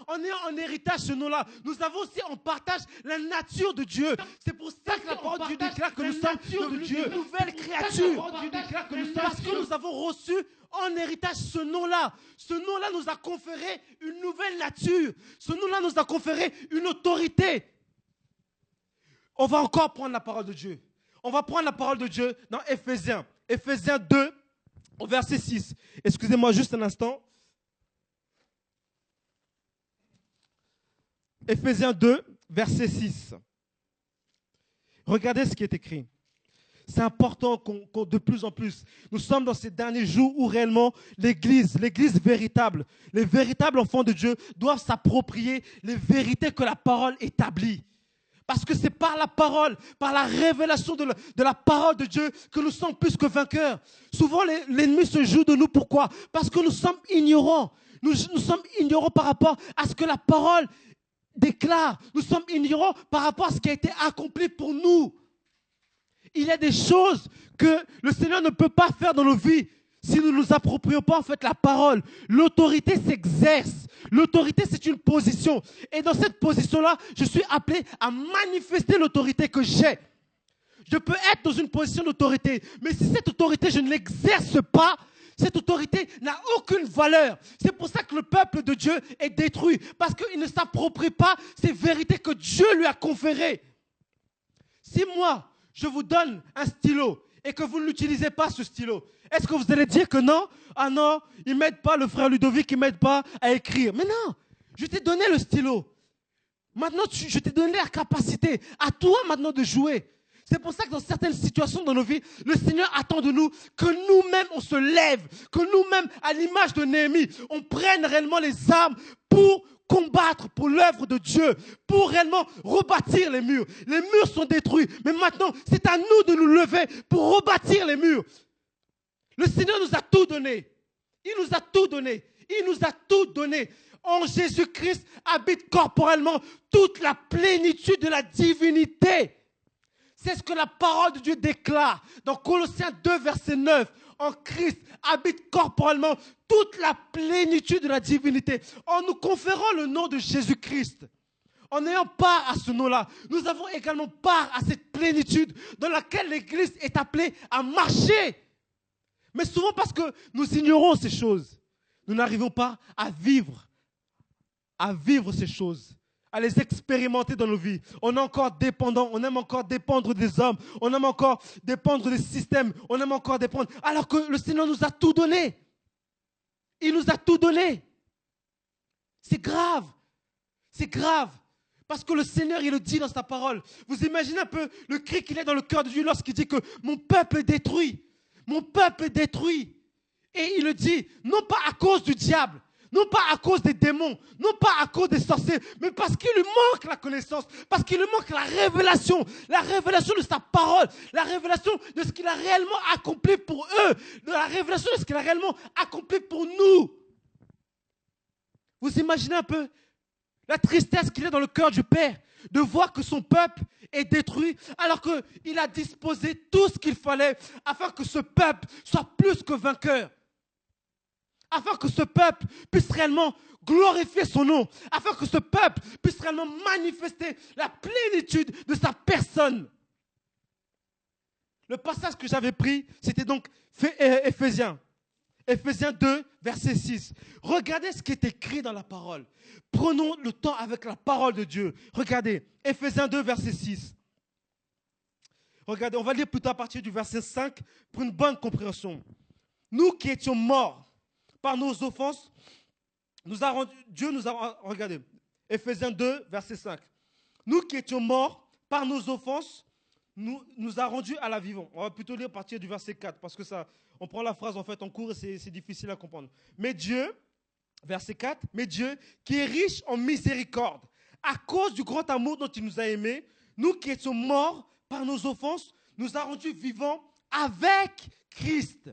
en ayant en héritage ce nom-là, nous avons aussi en partage la nature de Dieu. C'est pour ça que la parole de Dieu déclare que nous sommes de nouvelles créatures. Parce que nous avons reçu en héritage ce nom-là. Ce nom-là nous a conféré une nouvelle nature. Ce nom-là nous a conféré une autorité. On va encore prendre la parole de Dieu. On va prendre la parole de Dieu dans Éphésiens. Éphésiens 2, au verset 6. Excusez-moi juste un instant. Éphésiens 2, verset 6. Regardez ce qui est écrit. C'est important de plus en plus. Nous sommes dans ces derniers jours où réellement l'Église véritable, les véritables enfants de Dieu doivent s'approprier les vérités que la parole établit. Parce que c'est par la parole, par la révélation de la parole de Dieu que nous sommes plus que vainqueurs. Souvent, l'ennemi se joue de nous. Pourquoi? Parce que nous sommes ignorants. Nous sommes ignorants par rapport à ce que la parole déclare. Nous sommes ignorants par rapport à ce qui a été accompli pour nous. Il y a des choses que le Seigneur ne peut pas faire dans nos vies si nous ne nous approprions pas en fait la parole. L'autorité s'exerce. L'autorité, c'est une position. Et dans cette position-là, je suis appelé à manifester l'autorité que j'ai. Je peux être dans une position d'autorité, mais si cette autorité, je ne l'exerce pas, cette autorité n'a aucune valeur. C'est pour ça que le peuple de Dieu est détruit, parce qu'il ne s'approprie pas ces vérités que Dieu lui a conférées. Si moi, je vous donne un stylo et que vous ne l'utilisez pas, ce stylo, est-ce que vous allez dire que non? Ah non, il ne m'aide pas, le frère Ludovic, il ne m'aide pas à écrire. Mais non, je t'ai donné le stylo. Maintenant, je t'ai donné la capacité. À toi maintenant de jouer. C'est pour ça que dans certaines situations dans nos vies, le Seigneur attend de nous que nous-mêmes, on se lève, que nous-mêmes, à l'image de Néhémie, on prenne réellement les armes pour combattre pour l'œuvre de Dieu, pour réellement rebâtir les murs. Les murs sont détruits, mais maintenant, c'est à nous de nous lever pour rebâtir les murs. Le Seigneur nous a tout donné. Il nous a tout donné. Il nous a tout donné. En Jésus-Christ habite corporellement toute la plénitude de la divinité. C'est ce que la parole de Dieu déclare dans Colossiens 2, verset 9. En Christ habite corporellement toute la plénitude de la divinité. En nous conférant le nom de Jésus-Christ, en ayant part à ce nom-là, nous avons également part à cette plénitude dans laquelle l'Église est appelée à marcher. Mais souvent parce que nous ignorons ces choses, nous n'arrivons pas à vivre ces choses, à les expérimenter dans nos vies. On est encore dépendant, on aime encore dépendre des hommes, on aime encore dépendre des systèmes, on aime encore dépendre, alors que le Seigneur nous a tout donné. Il nous a tout donné. C'est grave. C'est grave. Parce que le Seigneur, il le dit dans sa parole. Vous imaginez un peu le cri qu'il est dans le cœur de Dieu lorsqu'il dit que mon peuple est détruit. Mon peuple est détruit. Et il le dit, non pas à cause du diable, non pas à cause des démons, non pas à cause des sorciers, mais parce qu'il lui manque la connaissance, parce qu'il lui manque la révélation de sa parole, la révélation de ce qu'il a réellement accompli pour eux, la révélation de ce qu'il a réellement accompli pour nous. Vous imaginez un peu la tristesse qu'il y a dans le cœur du Père de voir que son peuple est détruit alors qu'il a disposé tout ce qu'il fallait afin que ce peuple soit plus que vainqueur. Afin que ce peuple puisse réellement glorifier son nom. Afin que ce peuple puisse réellement manifester la plénitude de sa personne. Le passage que j'avais pris, c'était donc Éphésiens. Éphésiens 2, verset 6. Regardez ce qui est écrit dans la parole. Prenons le temps avec la parole de Dieu. Regardez, Éphésiens 2, verset 6. Regardez, on va lire plutôt à partir du verset 5 pour une bonne compréhension. Nous qui étions morts par nos offenses, Dieu nous a... Regardez, Éphésiens 2, verset 5. Nous qui étions morts par nos offenses, nous a rendus à la vivant. On va plutôt lire à partir du verset 4, parce que ça, on prend la phrase en fait en cours et c'est difficile à comprendre. Mais Dieu, verset 4, mais Dieu qui est riche en miséricorde, à cause du grand amour dont il nous a aimés, nous qui étions morts par nos offenses, nous a rendus vivants avec Christ.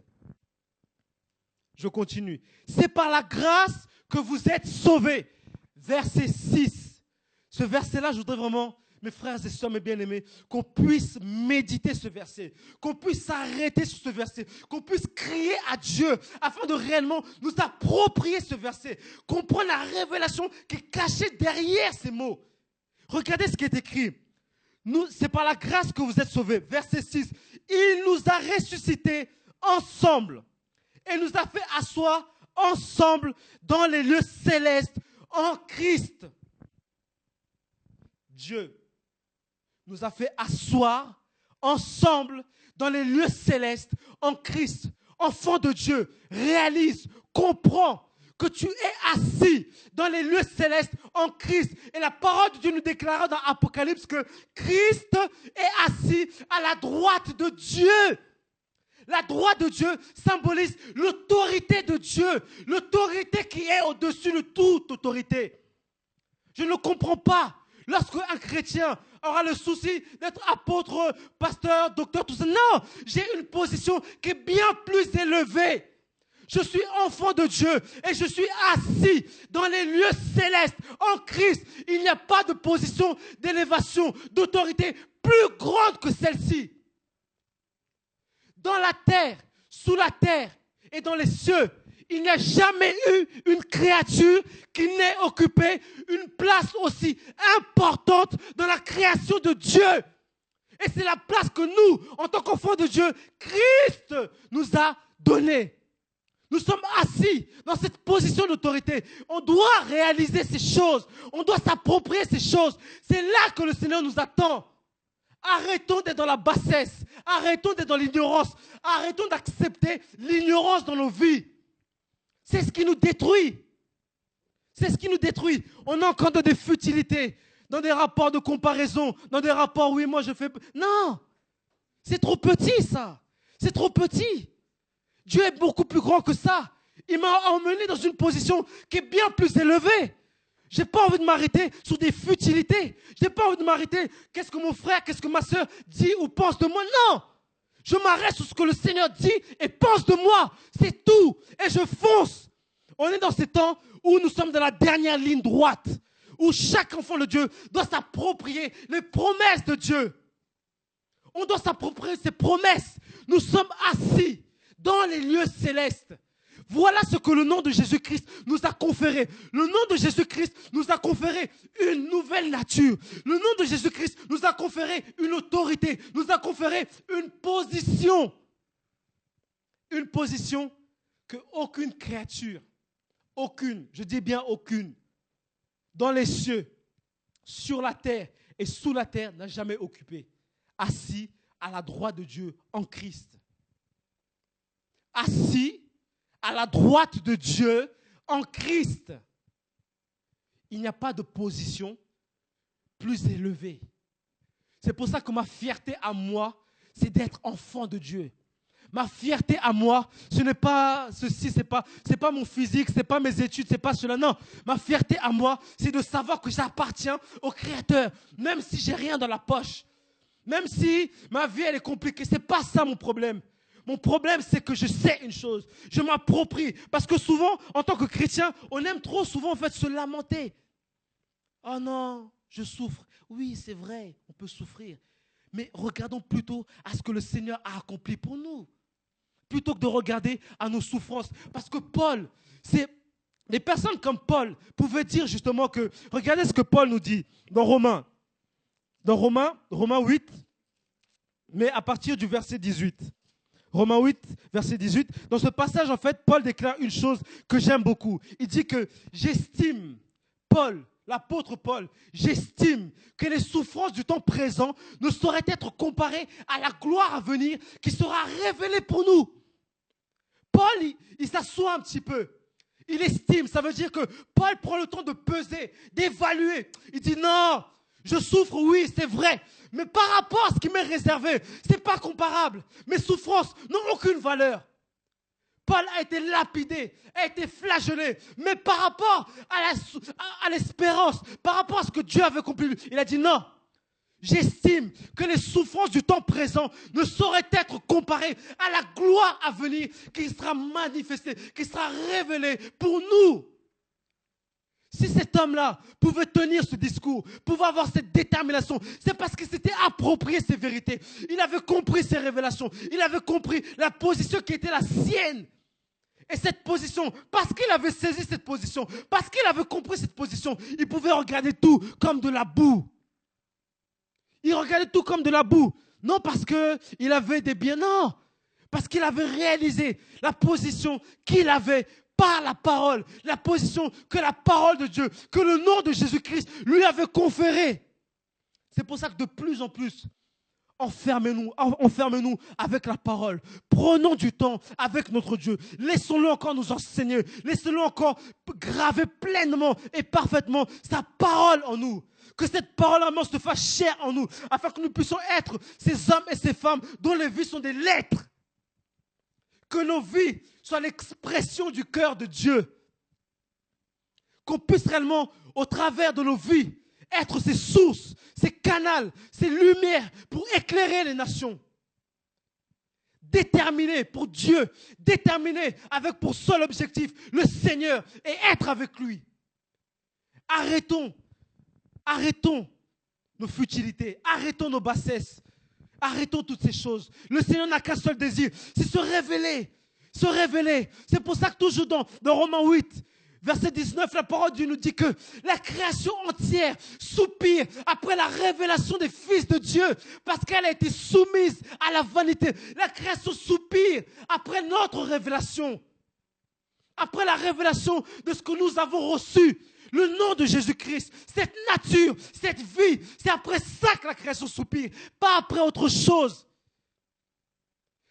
Je continue. C'est par la grâce que vous êtes sauvés. Verset 6. Ce verset-là, je voudrais vraiment mes frères et sœurs, mes bien-aimés, qu'on puisse méditer ce verset, qu'on puisse s'arrêter sur ce verset, qu'on puisse crier à Dieu afin de réellement nous approprier ce verset, comprendre la révélation qui est cachée derrière ces mots. Regardez ce qui est écrit. C'est par la grâce que vous êtes sauvés. Verset 6. Il nous a ressuscités ensemble et nous a fait asseoir ensemble dans les lieux célestes en Christ. Dieu nous a fait asseoir ensemble dans les lieux célestes en Christ. Enfant de Dieu, réalise, comprends que tu es assis dans les lieux célestes en Christ. Et la parole de Dieu nous déclara dans Apocalypse que Christ est assis à la droite de Dieu. La droite de Dieu symbolise l'autorité de Dieu, l'autorité qui est au-dessus de toute autorité. Je ne comprends pas lorsque un chrétien aura le souci d'être apôtre, pasteur, docteur, tout ça. Non, j'ai une position qui est bien plus élevée. Je suis enfant de Dieu et je suis assis dans les lieux célestes en Christ. Il n'y a pas de position d'élévation, d'autorité plus grande que celle-ci. Dans la terre, sous la terre et dans les cieux, il n'y a jamais eu une créature qui n'ait occupé une place aussi importante dans la création de Dieu. Et c'est la place que nous, en tant qu'enfants de Dieu, Christ nous a donnée. Nous sommes assis dans cette position d'autorité. On doit réaliser ces choses. On doit s'approprier ces choses. C'est là que le Seigneur nous attend. Arrêtons d'être dans la bassesse. Arrêtons d'être dans l'ignorance. Arrêtons d'accepter l'ignorance dans nos vies. C'est ce qui nous détruit. C'est ce qui nous détruit. On est encore dans des futilités, dans des rapports de comparaison, dans des rapports, oui, moi je fais... Non, c'est trop petit ça. C'est trop petit. Dieu est beaucoup plus grand que ça. Il m'a emmené dans une position qui est bien plus élevée. Je n'ai pas envie de m'arrêter sur des futilités. Je n'ai pas envie de m'arrêter. Qu'est-ce que mon frère, qu'est-ce que ma soeur dit ou pense de moi? Non. Je m'arrête sur ce que le Seigneur dit et pense de moi. C'est tout. Et je fonce. On est dans ces temps où nous sommes dans la dernière ligne droite. Où chaque enfant de Dieu doit s'approprier les promesses de Dieu. On doit s'approprier ces promesses. Nous sommes assis dans les lieux célestes. Voilà ce que le nom de Jésus-Christ nous a conféré. Le nom de Jésus-Christ nous a conféré une nouvelle nature. Le nom de Jésus-Christ nous a conféré une autorité, nous a conféré une position. Une position que aucune créature, aucune, je dis bien aucune, dans les cieux, sur la terre et sous la terre n'a jamais occupé. Assis à la droite de Dieu en Christ. Assis à la droite de Dieu en Christ. Il n'y a pas de position plus élevée. C'est pour ça que ma fierté à moi, c'est d'être enfant de Dieu. Ma fierté à moi, ce n'est pas ceci, c'est pas mon physique, c'est pas mes études, c'est pas cela. Non, ma fierté à moi, c'est de savoir que j'appartiens au Créateur, même si j'ai rien dans la poche, même si ma vie elle est compliquée. C'est pas ça mon problème. Mon problème, c'est que je sais une chose. Je m'approprie. Parce que souvent, en tant que chrétien, on aime trop souvent en fait se lamenter. Oh non, je souffre. Oui, c'est vrai, on peut souffrir. Mais regardons plutôt à ce que le Seigneur a accompli pour nous. Plutôt que de regarder à nos souffrances. Parce que Paul, les personnes comme Paul pouvaient dire justement que, regardez ce que Paul nous dit dans Romains. Dans Romains 8, mais à partir du verset 18. Romains 8, verset 18. Dans ce passage, en fait, Paul déclare une chose que j'aime beaucoup. Il dit que j'estime, Paul, l'apôtre Paul, j'estime que les souffrances du temps présent ne sauraient être comparées à la gloire à venir qui sera révélée pour nous. Paul, il s'assoit un petit peu. Il estime, ça veut dire que Paul prend le temps de peser, d'évaluer. Il dit non, je souffre, oui, c'est vrai. Mais par rapport à ce qui m'est réservé, ce n'est pas comparable. Mes souffrances n'ont aucune valeur. Paul a été lapidé, a été flagellé. Mais par rapport à l'espérance, par rapport à ce que Dieu avait accompli, il a dit non. J'estime que les souffrances du temps présent ne sauraient être comparées à la gloire à venir qui sera manifestée, qui sera révélée pour nous. Si cet homme-là pouvait tenir ce discours, pouvait avoir cette détermination, c'est parce qu'il s'était approprié ces vérités. Il avait compris ces révélations. Il avait compris la position qui était la sienne. Et cette position, parce qu'il avait saisi cette position, parce qu'il avait compris cette position, il pouvait regarder tout comme de la boue. Il regardait tout comme de la boue. Non parce qu'il avait des biens, non. Parce qu'il avait réalisé la position qu'il avait par la parole. La position que la parole de Dieu, que le nom de Jésus-Christ lui avait conférée. C'est pour ça que de plus en plus, enfermez-nous avec la parole. Prenons du temps avec notre Dieu. Laissons-le encore nous enseigner. Laissons-le encore graver pleinement et parfaitement sa parole en nous. Que cette parole en se fasse chair en nous, afin que nous puissions être ces hommes et ces femmes dont les vies sont des lettres. Que nos vies soient l'expression du cœur de Dieu. Qu'on puisse réellement, au travers de nos vies, être ces sources, ces canaux, ces lumières pour éclairer les nations. Déterminés pour Dieu, déterminés avec pour seul objectif le Seigneur et être avec lui. Arrêtons nos futilités, arrêtons nos bassesses, arrêtons toutes ces choses. Le Seigneur n'a qu'un seul désir, c'est se révéler, se révéler. C'est pour ça que toujours dans Romains 8, verset 19, la parole de Dieu nous dit que la création entière soupire après la révélation des fils de Dieu parce qu'elle a été soumise à la vanité. La création soupire après notre révélation, après la révélation de ce que nous avons reçu. Le nom de Jésus-Christ, cette nature, cette vie, c'est après ça que la création soupire, pas après autre chose.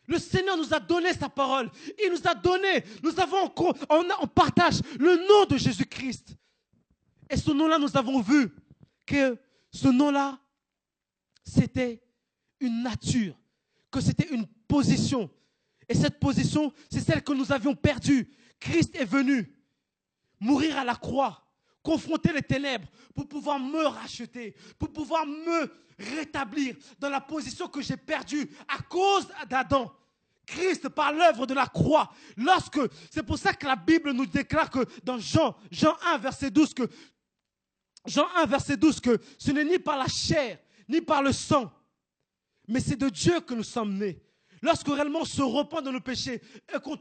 Le Seigneur nous a donné sa parole. Il nous a donné, on partage le nom de Jésus-Christ. Et ce nom-là, nous avons vu que ce nom-là, c'était une nature, que c'était une position. Et cette position, c'est celle que nous avions perdue. Christ est venu mourir à la croix, confronter les ténèbres pour pouvoir me racheter, pour pouvoir me rétablir dans la position que j'ai perdue à cause d'Adam. Christ, par l'œuvre de la croix, c'est pour ça que la Bible nous déclare que dans Jean 1, verset 12, que ce n'est ni par la chair, ni par le sang, mais c'est de Dieu que nous sommes nés. Lorsque réellement on se repent de nos péchés et qu'on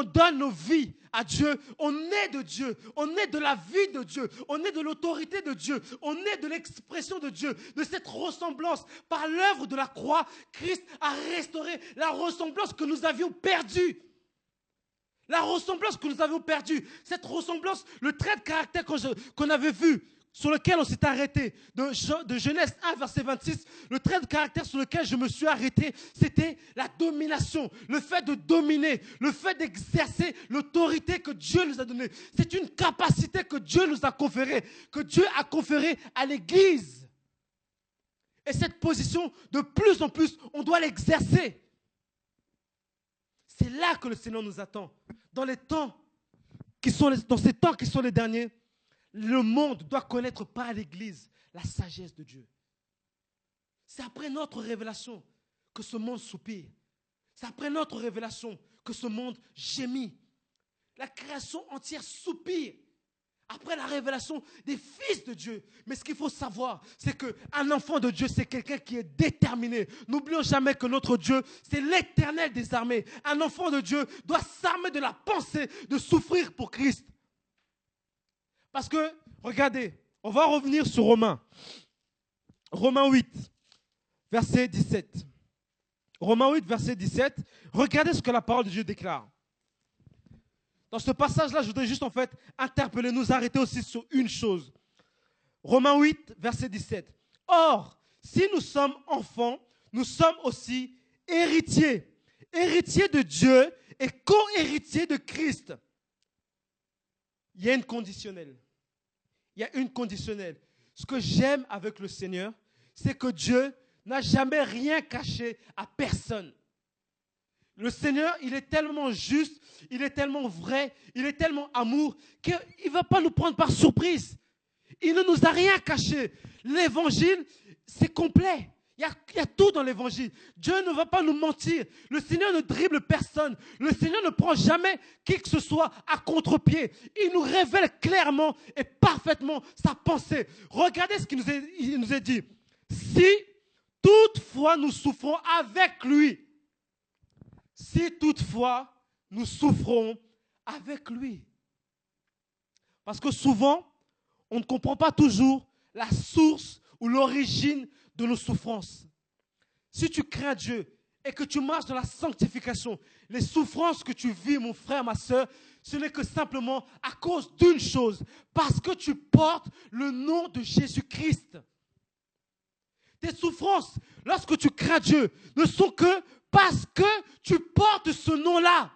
donne nos vies à Dieu, on est de Dieu, on est de la vie de Dieu, on est de l'autorité de Dieu, on est de l'expression de Dieu, de cette ressemblance. Par l'œuvre de la croix, Christ a restauré la ressemblance que nous avions perdue. La ressemblance que nous avions perdue, cette ressemblance, le trait de caractère qu'on avait vu, sur lequel on s'est arrêté, de Genèse 1, verset 26, le trait de caractère sur lequel je me suis arrêté, c'était la domination, le fait de dominer, le fait d'exercer l'autorité que Dieu nous a donnée. C'est une capacité que Dieu nous a conférée, que Dieu a conférée à l'Église. Et cette position, de plus en plus, on doit l'exercer. C'est là que le Seigneur nous attend. Dans ces temps qui sont les derniers, le monde doit connaître par l'Église la sagesse de Dieu. C'est après notre révélation que ce monde soupire. C'est après notre révélation que ce monde gémit. La création entière soupire après la révélation des fils de Dieu. Mais ce qu'il faut savoir, c'est qu'un enfant de Dieu, c'est quelqu'un qui est déterminé. N'oublions jamais que notre Dieu, c'est l'Éternel des armées. Un enfant de Dieu doit s'armer de la pensée de souffrir pour Christ. Parce que, regardez, on va revenir sur Romains 8, verset 17. Romains 8, verset 17. Regardez ce que la parole de Dieu déclare. Dans ce passage-là, je voudrais juste en fait interpeller, nous arrêter aussi sur une chose. Romains 8, verset 17. Or, si nous sommes enfants, nous sommes aussi héritiers. Héritiers de Dieu et co-héritiers de Christ. Il y a une conditionnelle. Il y a une conditionnelle. Ce que j'aime avec le Seigneur, c'est que Dieu n'a jamais rien caché à personne. Le Seigneur, il est tellement juste, il est tellement vrai, il est tellement amour qu'il ne va pas nous prendre par surprise. Il ne nous a rien caché. L'évangile, c'est complet. Il y a tout dans l'évangile. Dieu ne va pas nous mentir. Le Seigneur ne dribble personne. Le Seigneur ne prend jamais qui que ce soit à contre-pied. Il nous révèle clairement et parfaitement sa pensée. Regardez ce qu'il nous est dit. Si toutefois nous souffrons avec lui, si toutefois nous souffrons avec lui. Parce que souvent, on ne comprend pas toujours la source ou l'origine de nos souffrances. Si tu crains Dieu et que tu marches dans la sanctification, les souffrances que tu vis, mon frère, ma soeur, ce n'est que simplement à cause d'une chose, parce que tu portes le nom de Jésus-Christ. Tes souffrances, lorsque tu crains Dieu, ne sont que parce que tu portes ce nom-là.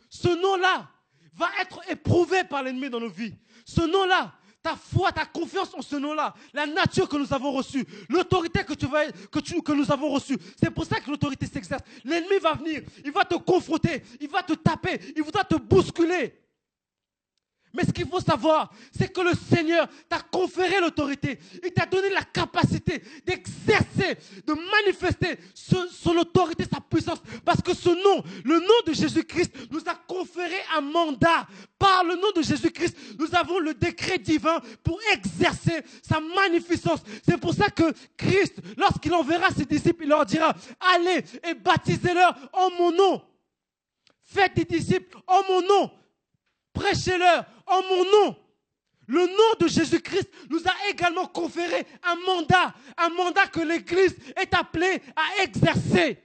Ce nom-là va être éprouvé par l'ennemi dans nos vies. Ce nom-là, ta foi, ta confiance en ce nom-là, la nature que nous avons reçue, l'autorité que nous avons reçue. C'est pour ça que l'autorité s'exerce. L'ennemi va venir, il va te confronter, il va te taper, il voudra te bousculer. Mais ce qu'il faut savoir, c'est que le Seigneur t'a conféré l'autorité. Il t'a donné la capacité d'exercer, de manifester son autorité, sa puissance. Parce que ce nom, le nom de Jésus-Christ, nous a conféré un mandat. Par le nom de Jésus-Christ, nous avons le décret divin pour exercer sa magnificence. C'est pour ça que Christ, lorsqu'il enverra ses disciples, il leur dira, allez et baptisez-leur en mon nom. Faites des disciples en mon nom. Prêchez-leur en mon nom. Le nom de Jésus-Christ nous a également conféré un mandat que l'Église est appelée à exercer.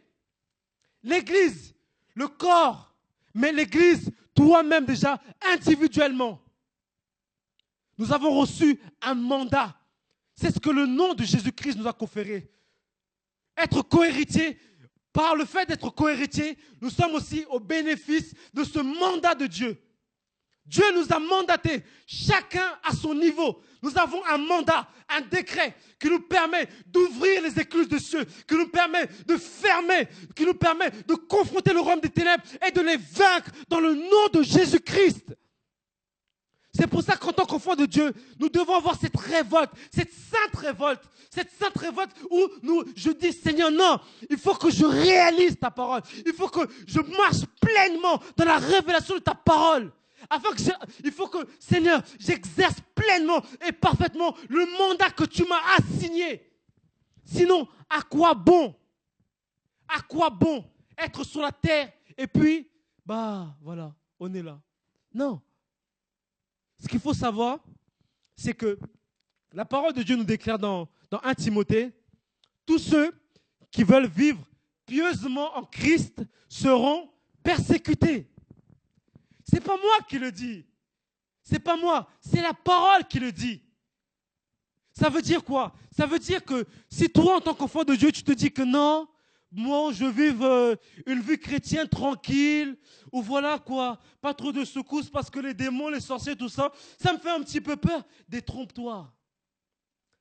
L'Église, le corps, mais l'Église, toi-même déjà, individuellement. Nous avons reçu un mandat. C'est ce que le nom de Jésus-Christ nous a conféré. Être cohéritier, par le fait d'être cohéritier, nous sommes aussi au bénéfice de ce mandat de Dieu. Dieu nous a mandatés, chacun à son niveau. Nous avons un mandat, un décret qui nous permet d'ouvrir les écluses de cieux, qui nous permet de fermer, qui nous permet de confronter le royaume des ténèbres et de les vaincre dans le nom de Jésus-Christ. C'est pour ça qu'en tant qu'enfants de Dieu, nous devons avoir cette révolte cette sainte révolte où je dis, Seigneur, non, il faut que je réalise ta parole. Il faut que je marche pleinement dans la révélation de ta parole. Il faut que, Seigneur, j'exerce pleinement et parfaitement le mandat que tu m'as assigné. Sinon, à quoi bon? À quoi bon être sur la terre et puis, voilà, on est là. Non. Ce qu'il faut savoir, c'est que la parole de Dieu nous déclare dans 1 Timothée, tous ceux qui veulent vivre pieusement en Christ seront persécutés. Ce n'est pas moi qui le dis. Ce n'est pas moi, c'est la parole qui le dit. Ça veut dire quoi? Ça veut dire que si toi, en tant qu'enfant de Dieu, tu te dis que non, moi, je vive une vie chrétienne tranquille, ou voilà quoi, pas trop de secousses parce que les démons, les sorciers, tout ça, ça me fait un petit peu peur. Détrompe-toi.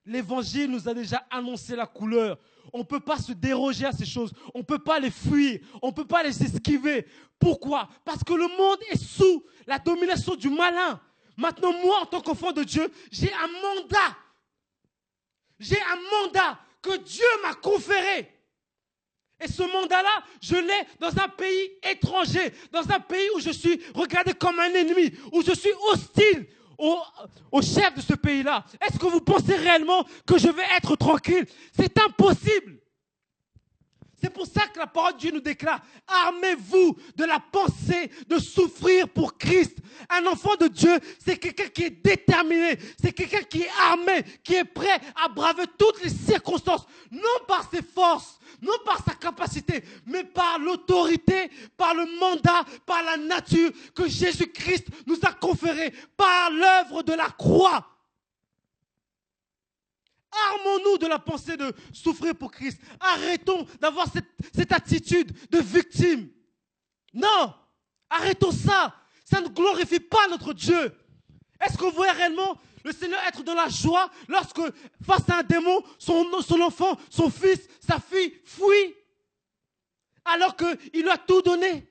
L'évangile nous a déjà annoncé la couleur. On ne peut pas se déroger à ces choses. On ne peut pas les fuir. On ne peut pas les esquiver. Pourquoi? Parce que le monde est sous la domination du malin. Maintenant, moi, en tant qu'enfant de Dieu, j'ai un mandat. J'ai un mandat que Dieu m'a conféré. Et ce mandat-là, je l'ai dans un pays étranger, dans un pays où je suis regardé comme un ennemi, où je suis hostile au chef de ce pays-là. Est-ce que vous pensez réellement que je vais être tranquille? C'est impossible. C'est pour ça que la parole de Dieu nous déclare, armez-vous de la pensée de souffrir pour Christ. Un enfant de Dieu, c'est quelqu'un qui est déterminé, c'est quelqu'un qui est armé, qui est prêt à braver toutes les circonstances, non par ses forces, non par sa capacité, mais par l'autorité, par le mandat, par la nature que Jésus-Christ nous a conféré, par l'œuvre de la croix. Armons-nous de la pensée de souffrir pour Christ. Arrêtons d'avoir cette attitude de victime. Non, arrêtons ça. Ça ne glorifie pas notre Dieu. Est-ce qu'on voit réellement le Seigneur être dans la joie lorsque, face à un démon, son enfant, son fils, sa fille fuit alors qu'il lui a tout donné?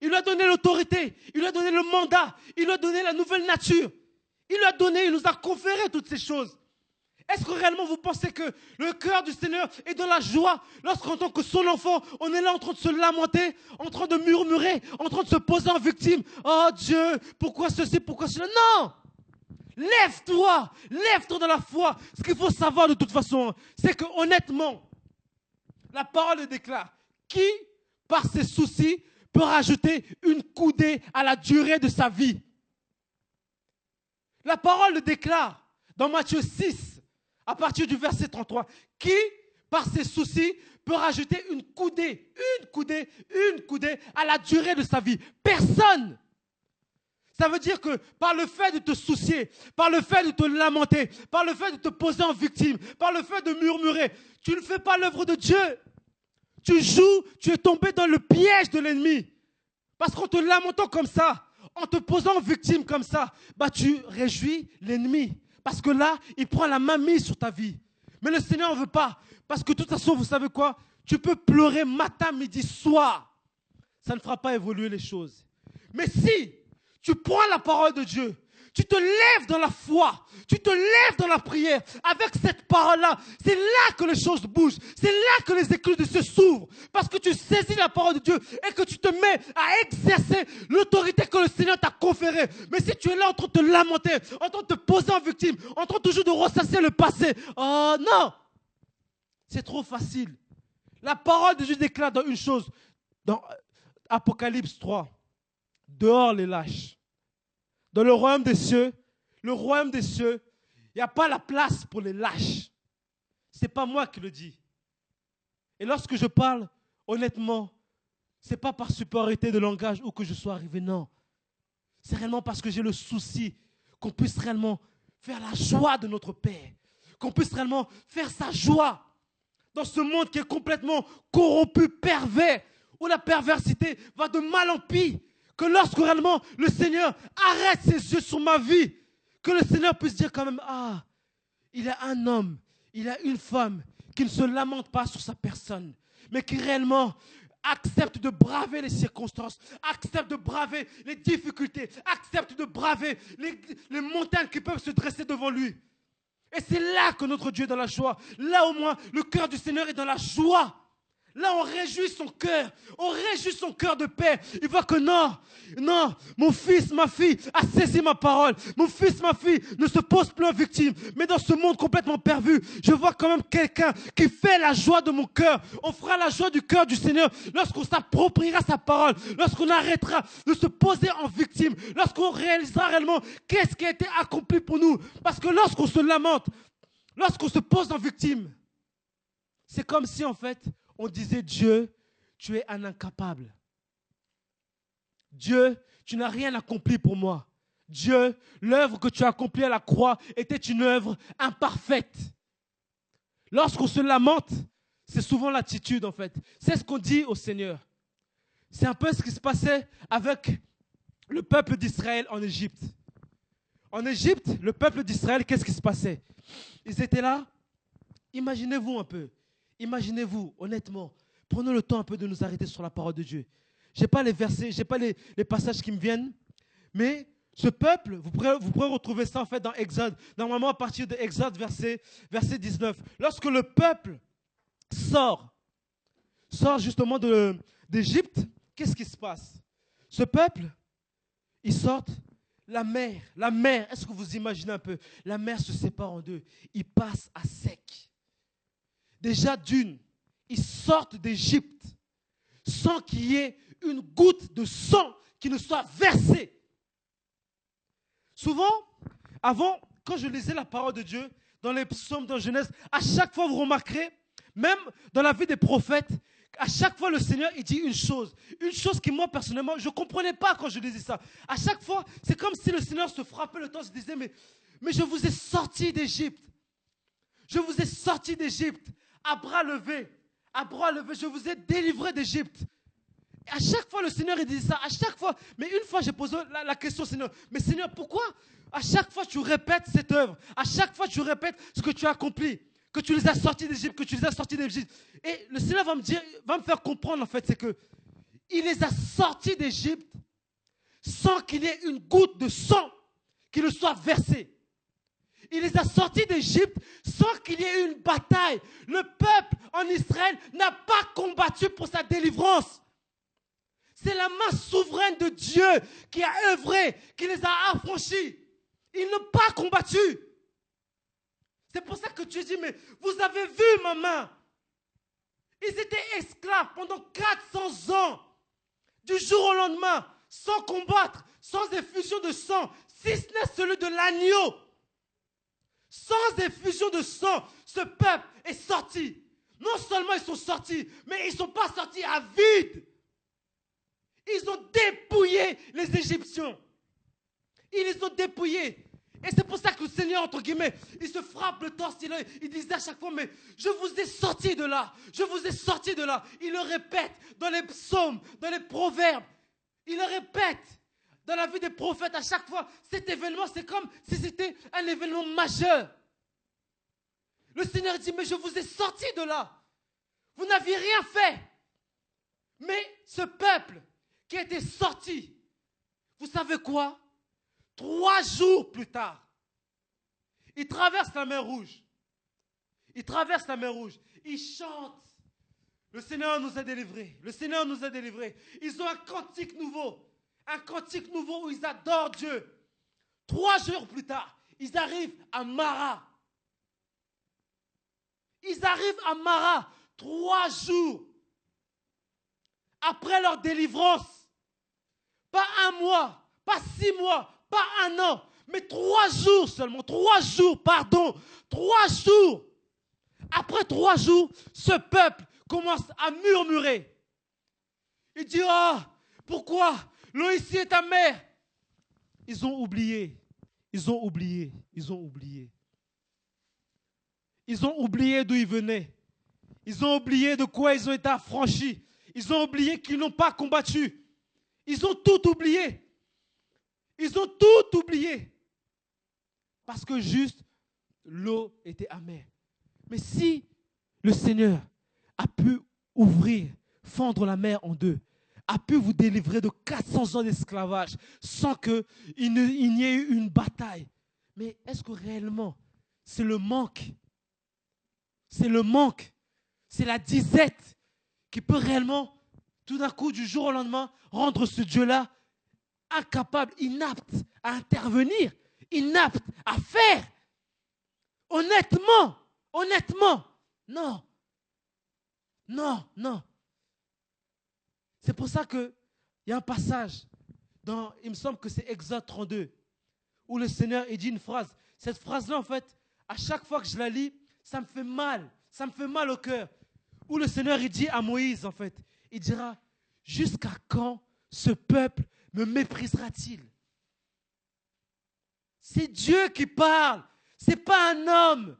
Il lui a donné l'autorité, il lui a donné le mandat, il lui a donné la nouvelle nature. Il lui a donné, il nous a conféré toutes ces choses. Est-ce que réellement vous pensez que le cœur du Seigneur est dans la joie lorsqu'en tant que son enfant, on est là en train de se lamenter, en train de murmurer, en train de se poser en victime? Oh Dieu, pourquoi ceci, pourquoi cela? Non! Lève-toi dans la foi. Ce qu'il faut savoir de toute façon, c'est que honnêtement, la parole déclare, qui, par ses soucis, peut rajouter une coudée à la durée de sa vie? La parole le déclare dans Matthieu 6, à partir du verset 33. Qui, par ses soucis, peut rajouter une coudée à la durée de sa vie? Personne. Ça veut dire que par le fait de te soucier, par le fait de te lamenter, par le fait de te poser en victime, par le fait de murmurer, tu ne fais pas l'œuvre de Dieu. Tu joues, tu es tombé dans le piège de l'ennemi. Parce qu'en te lamentant comme ça, en te posant en victime comme ça, tu réjouis l'ennemi. Parce que là, il prend la main mise sur ta vie. Mais le Seigneur ne veut pas. Parce que de toute façon, vous savez quoi? Tu peux pleurer matin, midi, soir. Ça ne fera pas évoluer les choses. Mais si tu prends la parole de Dieu, tu te lèves dans la foi, tu te lèves dans la prière, avec cette parole-là, c'est là que les choses bougent, c'est là que les écluses de Dieu s'ouvrent, parce que tu saisis la parole de Dieu et que tu te mets à exercer l'autorité que le Seigneur t'a conférée. Mais si tu es là en train de te lamenter, en train de te poser en victime, en train toujours de ressasser le passé, oh non, c'est trop facile. La parole de Dieu déclare dans une chose, dans Apocalypse 3, dehors les lâches. Dans le royaume des cieux, il n'y a pas la place pour les lâches. Ce n'est pas moi qui le dis. Et lorsque je parle, honnêtement, ce n'est pas par supériorité de langage ou que je sois arrivé, non. C'est réellement parce que j'ai le souci qu'on puisse réellement faire la joie de notre Père. Qu'on puisse réellement faire sa joie dans ce monde qui est complètement corrompu, pervers, où la perversité va de mal en pire. Que lorsque réellement le Seigneur arrête ses yeux sur ma vie, que le Seigneur puisse dire quand même, ah, il y a un homme, il y a une femme qui ne se lamente pas sur sa personne, mais qui réellement accepte de braver les circonstances, accepte de braver les difficultés, accepte de braver les montagnes qui peuvent se dresser devant lui. Et c'est là que notre Dieu est dans la joie. Là au moins, le cœur du Seigneur est dans la joie. Là, on réjouit son cœur de paix. Il voit que non, mon fils, ma fille a saisi ma parole. Mon fils, ma fille ne se pose plus en victime. Mais dans ce monde complètement pervu, je vois quand même quelqu'un qui fait la joie de mon cœur. On fera la joie du cœur du Seigneur lorsqu'on s'appropriera sa parole, lorsqu'on arrêtera de se poser en victime, lorsqu'on réalisera réellement qu'est-ce qui a été accompli pour nous. Parce que lorsqu'on se lamente, lorsqu'on se pose en victime, c'est comme si en fait, on disait, Dieu, tu es un incapable. Dieu, tu n'as rien accompli pour moi. Dieu, l'œuvre que tu as accomplie à la croix était une œuvre imparfaite. Lorsqu'on se lamente, c'est souvent l'attitude en fait. C'est ce qu'on dit au Seigneur. C'est un peu ce qui se passait avec le peuple d'Israël en Égypte. En Égypte, le peuple d'Israël, qu'est-ce qui se passait? Ils étaient là. Imaginez-vous un peu. Imaginez-vous, honnêtement, prenons le temps un peu de nous arrêter sur la parole de Dieu. Je n'ai pas les versets, je n'ai pas les passages qui me viennent, mais ce peuple, vous pourrez retrouver ça en fait dans Exode, normalement à partir de Exode verset 19. Lorsque le peuple sort justement d'Égypte, qu'est-ce qui se passe? Ce peuple, ils sortent, la mer, est-ce que vous imaginez un peu? La mer se sépare en deux, ils passent à sec. Déjà ils sortent d'Égypte sans qu'il y ait une goutte de sang qui ne soit versée. Souvent, avant, quand je lisais la parole de Dieu, dans les psaumes, dans Genèse, à chaque fois, vous remarquerez, même dans la vie des prophètes, à chaque fois, le Seigneur, il dit une chose qui, moi, personnellement, je ne comprenais pas quand je lisais ça. À chaque fois, c'est comme si le Seigneur se frappait le temps, se disait, mais je vous ai sorti d'Égypte. Je vous ai sorti d'Égypte. À bras levés, je vous ai délivré d'Égypte. À chaque fois, le Seigneur, il dit ça. À chaque fois. Mais une fois, j'ai posé la question au Seigneur. Mais Seigneur, pourquoi à chaque fois, tu répètes cette œuvre? À chaque fois, tu répètes ce que tu as accompli. Que tu les as sortis d'Égypte, que tu les as sortis d'Égypte. Et le Seigneur va me faire comprendre, en fait, c'est que il les a sortis d'Égypte sans qu'il y ait une goutte de sang qui ne soit versée. Il les a sortis d'Égypte sans qu'il y ait eu une bataille. Le peuple en Israël n'a pas combattu pour sa délivrance. C'est la main souveraine de Dieu qui a œuvré, qui les a affranchis. Ils n'ont pas combattu. C'est pour ça que Dieu dit, mais vous avez vu ma main. Ils étaient esclaves pendant 400 ans, du jour au lendemain, sans combattre, sans effusion de sang, si ce n'est celui de l'agneau. Sans effusion de sang, ce peuple est sorti. Non seulement ils sont sortis, mais ils ne sont pas sortis à vide. Ils ont dépouillé les Égyptiens. Ils les ont dépouillés. Et c'est pour ça que le Seigneur, entre guillemets, il se frappe le torse. Il disait à chaque fois, mais je vous ai sorti de là. Je vous ai sorti de là. Il le répète dans les psaumes, dans les proverbes. Il le répète dans la vie des prophètes à chaque fois. Cet événement, c'est comme si c'était un événement majeur. Le Seigneur dit, mais je vous ai sorti de là. Vous n'aviez rien fait. Mais ce peuple qui a été sorti, vous savez quoi? 3 jours plus tard, il traverse la mer Rouge. Il traverse la mer Rouge. Il chante. Le Seigneur nous a délivrés. Le Seigneur nous a délivrés. Ils ont un cantique nouveau. Un cantique nouveau où ils adorent Dieu. 3 jours plus tard, ils arrivent à Mara. Ils arrivent à Mara 3 jours après leur délivrance. Pas 1 mois, pas 6 mois, pas 1 an, mais 3 jours seulement. 3 jours, pardon. 3 jours. Après 3 jours, ce peuple commence à murmurer. Il dit, ah, pourquoi l'eau ici est amère? Ils ont oublié. Ils ont oublié. Ils ont oublié. Ils ont oublié d'où ils venaient. Ils ont oublié de quoi ils ont été affranchis. Ils ont oublié qu'ils n'ont pas combattu. Ils ont tout oublié. Ils ont tout oublié. Parce que juste, l'eau était amère. Mais si le Seigneur a pu ouvrir, fendre la mer en deux, a pu vous délivrer de 400 ans d'esclavage sans qu'il n'y ait eu une bataille, mais est-ce que réellement, c'est le manque? C'est le manque. C'est la disette qui peut réellement, tout d'un coup, du jour au lendemain, rendre ce Dieu-là incapable, inapte à intervenir, inapte à faire. Honnêtement, non. Non. C'est pour ça qu'il y a un passage, il me semble que c'est Exode 32, où le Seigneur il dit une phrase. Cette phrase-là, en fait, à chaque fois que je la lis, ça me fait mal au cœur. Où le Seigneur il dit à Moïse, en fait, il dira, jusqu'à quand ce peuple me méprisera-t-il? C'est Dieu qui parle, ce n'est pas un homme.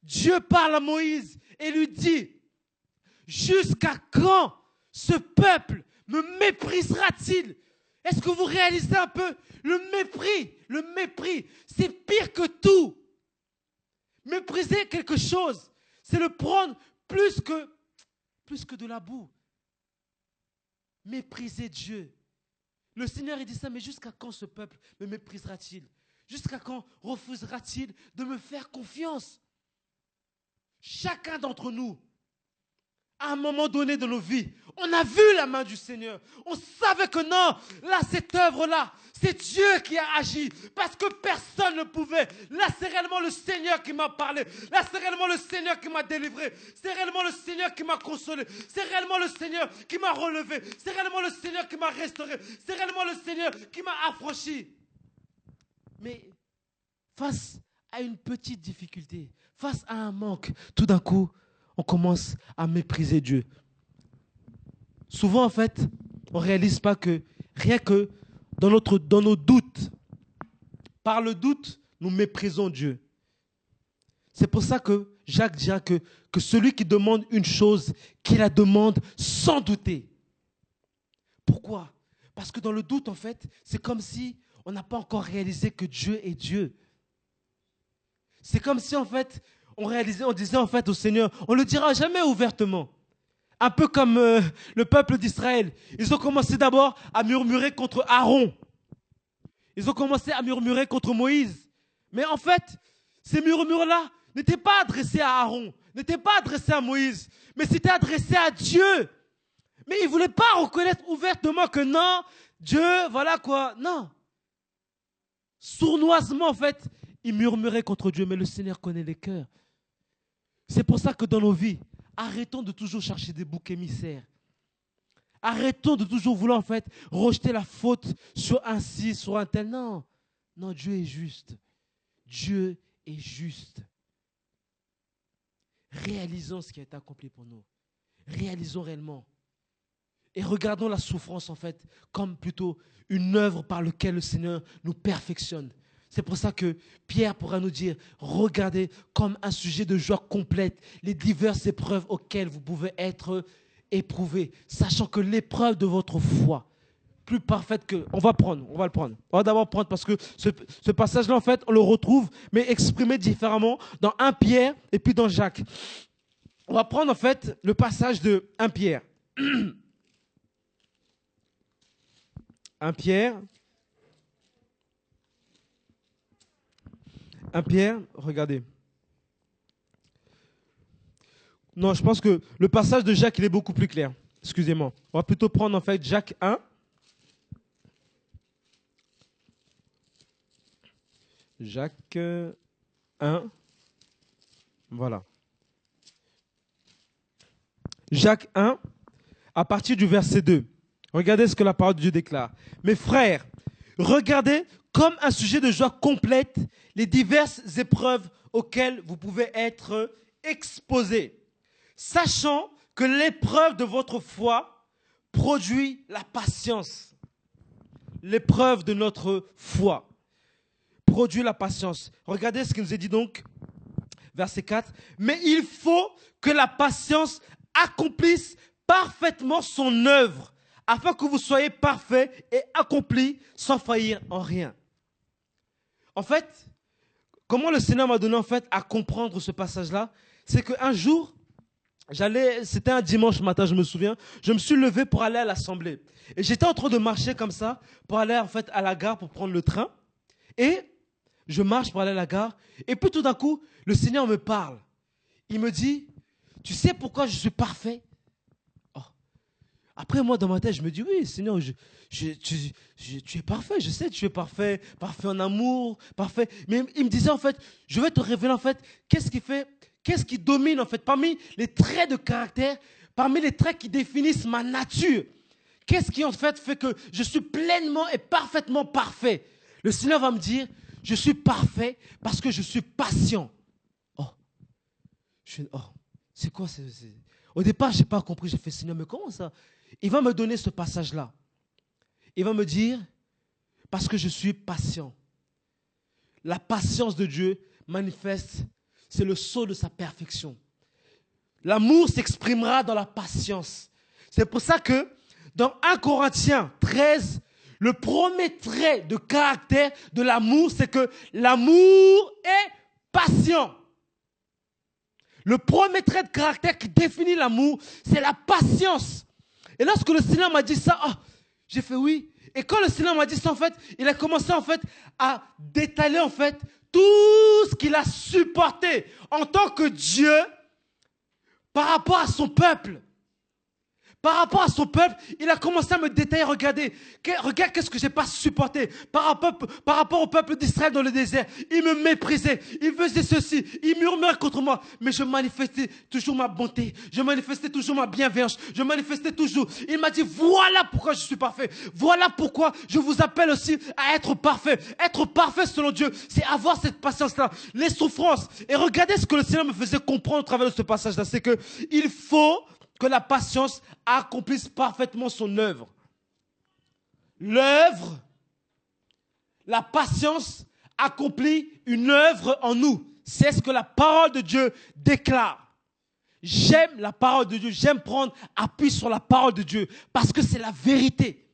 Dieu parle à Moïse et lui dit, jusqu'à quand ce peuple me méprisera-t-il? Est-ce que vous réalisez un peu le mépris, c'est pire que tout. Mépriser quelque chose, c'est le prendre plus que de la boue. Mépriser Dieu. Le Seigneur il dit ça, mais jusqu'à quand ce peuple me méprisera-t-il? Jusqu'à quand refusera-t-il de me faire confiance? Chacun d'entre nous, à un moment donné de nos vies, on a vu la main du Seigneur. On savait que non, là, cette œuvre-là, c'est Dieu qui a agi parce que personne ne pouvait. Là, c'est réellement le Seigneur qui m'a parlé. Là, c'est réellement le Seigneur qui m'a délivré. C'est réellement le Seigneur qui m'a consolé. C'est réellement le Seigneur qui m'a relevé. C'est réellement le Seigneur qui m'a restauré. C'est réellement le Seigneur qui m'a affranchi. Mais face à une petite difficulté, face à un manque, tout d'un coup, on commence à mépriser Dieu. Souvent, en fait, on ne réalise pas que rien que dans nos doutes, par le doute, nous méprisons Dieu. C'est pour ça que Jacques dira que celui qui demande une chose, qu'il la demande sans douter. Pourquoi? Parce que dans le doute, en fait, c'est comme si on n'a pas encore réalisé que Dieu est Dieu. C'est comme si, en fait, on disait en fait au Seigneur, on ne le dira jamais ouvertement. Un peu comme le peuple d'Israël. Ils ont commencé d'abord à murmurer contre Aaron. Ils ont commencé à murmurer contre Moïse. Mais en fait, Ces murmures-là n'étaient pas adressés à Aaron, n'étaient pas adressés à Moïse, mais c'était adressé à Dieu. Mais ils ne voulaient pas reconnaître ouvertement que non, Dieu, voilà quoi. Non. Sournoisement, en fait, ils murmuraient contre Dieu, mais le Seigneur connaît les cœurs. C'est pour ça que dans nos vies, arrêtons de toujours chercher des boucs émissaires. Arrêtons de toujours vouloir, en fait, rejeter la faute sur un ci, sur un tel. Non, non, Dieu est juste. Dieu est juste. Réalisons ce qui a été accompli pour nous. Réalisons réellement. Et regardons la souffrance, en fait, comme plutôt une œuvre par laquelle le Seigneur nous perfectionne. C'est pour ça que Pierre pourra nous dire, regardez comme un sujet de joie complète les diverses épreuves auxquelles vous pouvez être éprouvés, sachant que l'épreuve de votre foi, plus parfaite que... On va le prendre. On va d'abord prendre parce que ce passage-là, en fait, on le retrouve, mais exprimé différemment dans 1 Pierre et puis dans Jacques. On va prendre, en fait, le passage de 1 Pierre. 1 Pierre. 1 Pierre, regardez. Non, je pense que le passage de Jacques, il est beaucoup plus clair. Excusez-moi. On va plutôt prendre, en fait, Jacques 1. Jacques 1. Voilà. Jacques 1, à partir du verset 2. Regardez ce que la parole de Dieu déclare. Mes frères, regardez comme un sujet de joie complète les diverses épreuves auxquelles vous pouvez être exposés, sachant que l'épreuve de votre foi produit la patience. L'épreuve de notre foi produit la patience. Regardez ce qu'il nous est dit donc, verset 4. Mais il faut que la patience accomplisse parfaitement son œuvre, afin que vous soyez parfaits et accomplis sans faillir en rien. En fait, comment le Seigneur m'a donné en fait à comprendre ce passage-là, c'est qu'un jour, c'était un dimanche matin, je me souviens, je me suis levé pour aller à l'assemblée. Et j'étais en train de marcher comme ça pour aller en fait à la gare pour prendre le train. Et je marche pour aller à la gare. Et puis tout d'un coup, le Seigneur me parle. Il me dit, tu sais pourquoi je suis parfait? Après, moi, dans ma tête, je me dis, oui, Seigneur, tu es parfait, je sais, tu es parfait, parfait en amour, parfait. Mais il me disait, en fait, je vais te révéler, en fait, qu'est-ce qui domine, en fait, parmi les traits de caractère, parmi les traits qui définissent ma nature. Qu'est-ce qui, en fait que je suis pleinement et parfaitement parfait? Le Seigneur va me dire, je suis parfait parce que je suis patient. C'est quoi? Au départ, je n'ai pas compris. J'ai fait, Seigneur, mais comment ça? Il va me donner ce passage-là. Il va me dire, parce que je suis patient. La patience de Dieu manifeste, c'est le sceau de sa perfection. L'amour s'exprimera dans la patience. C'est pour ça que dans 1 Corinthiens 13, le premier trait de caractère de l'amour, c'est que l'amour est patient. Le premier trait de caractère qui définit l'amour, c'est la patience. Et lorsque le Seigneur m'a dit ça, j'ai fait oui. Et quand le Seigneur m'a dit ça, en fait, il a commencé en fait à détailler en fait tout ce qu'il a supporté en tant que Dieu par rapport à son peuple. Par rapport à son peuple, il a commencé à me détailler, regarde qu'est-ce que je n'ai pas supporté par rapport au peuple d'Israël dans le désert. Il me méprisait, il faisait ceci, il murmurait contre moi, mais je manifestais toujours ma bonté, je manifestais toujours ma bienveillance, je manifestais toujours. Il m'a dit, voilà pourquoi je suis parfait, voilà pourquoi je vous appelle aussi à être parfait. Être parfait selon Dieu, c'est avoir cette patience-là, les souffrances. Et regardez ce que le Seigneur me faisait comprendre au travers de ce passage-là, c'est qu'il faut que la patience accomplisse parfaitement son œuvre. L'œuvre, la patience accomplit une œuvre en nous. C'est ce que la parole de Dieu déclare. J'aime la parole de Dieu, j'aime prendre appui sur la parole de Dieu parce que c'est la vérité.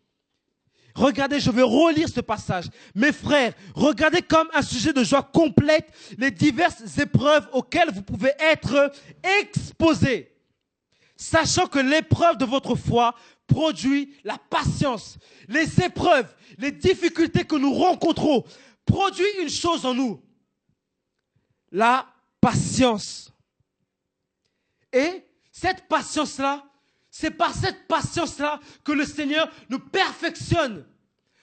Regardez, je vais relire ce passage. Mes frères, regardez comme un sujet de joie complète les diverses épreuves auxquelles vous pouvez être exposés, sachant que l'épreuve de votre foi produit la patience. Les épreuves, les difficultés que nous rencontrons produisent une chose en nous, la patience. Et cette patience-là, c'est par cette patience-là que le Seigneur nous perfectionne.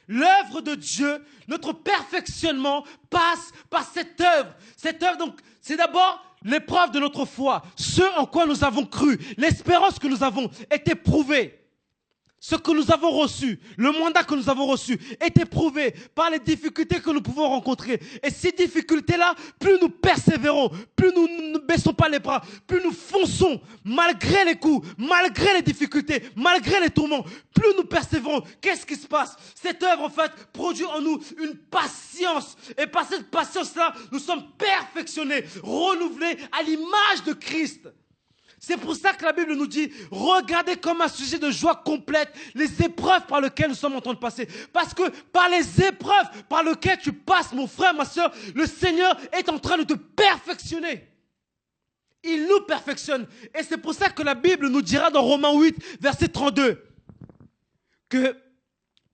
L'œuvre de Dieu, notre perfectionnement passe par cette œuvre. Cette œuvre, donc, c'est d'abord l'épreuve de notre foi. Ce en quoi nous avons cru, l'espérance que nous avons est éprouvée. Ce que nous avons reçu, le mandat que nous avons reçu est éprouvé par les difficultés que nous pouvons rencontrer. Et ces difficultés-là, plus nous persévérons, plus nous ne baissons pas les bras, plus nous fonçons, malgré les coups, malgré les difficultés, malgré les tourments, plus nous persévérons. Qu'est-ce qui se passe? Cette œuvre, en fait, produit en nous une patience. Et par cette patience-là, nous sommes perfectionnés, renouvelés à l'image de Christ. C'est pour ça que la Bible nous dit, regardez comme un sujet de joie complète les épreuves par lesquelles nous sommes en train de passer. Parce que par les épreuves par lesquelles tu passes, mon frère, ma soeur, le Seigneur est en train de te perfectionner. Il nous perfectionne. Et c'est pour ça que la Bible nous dira dans Romains 8, verset 32, que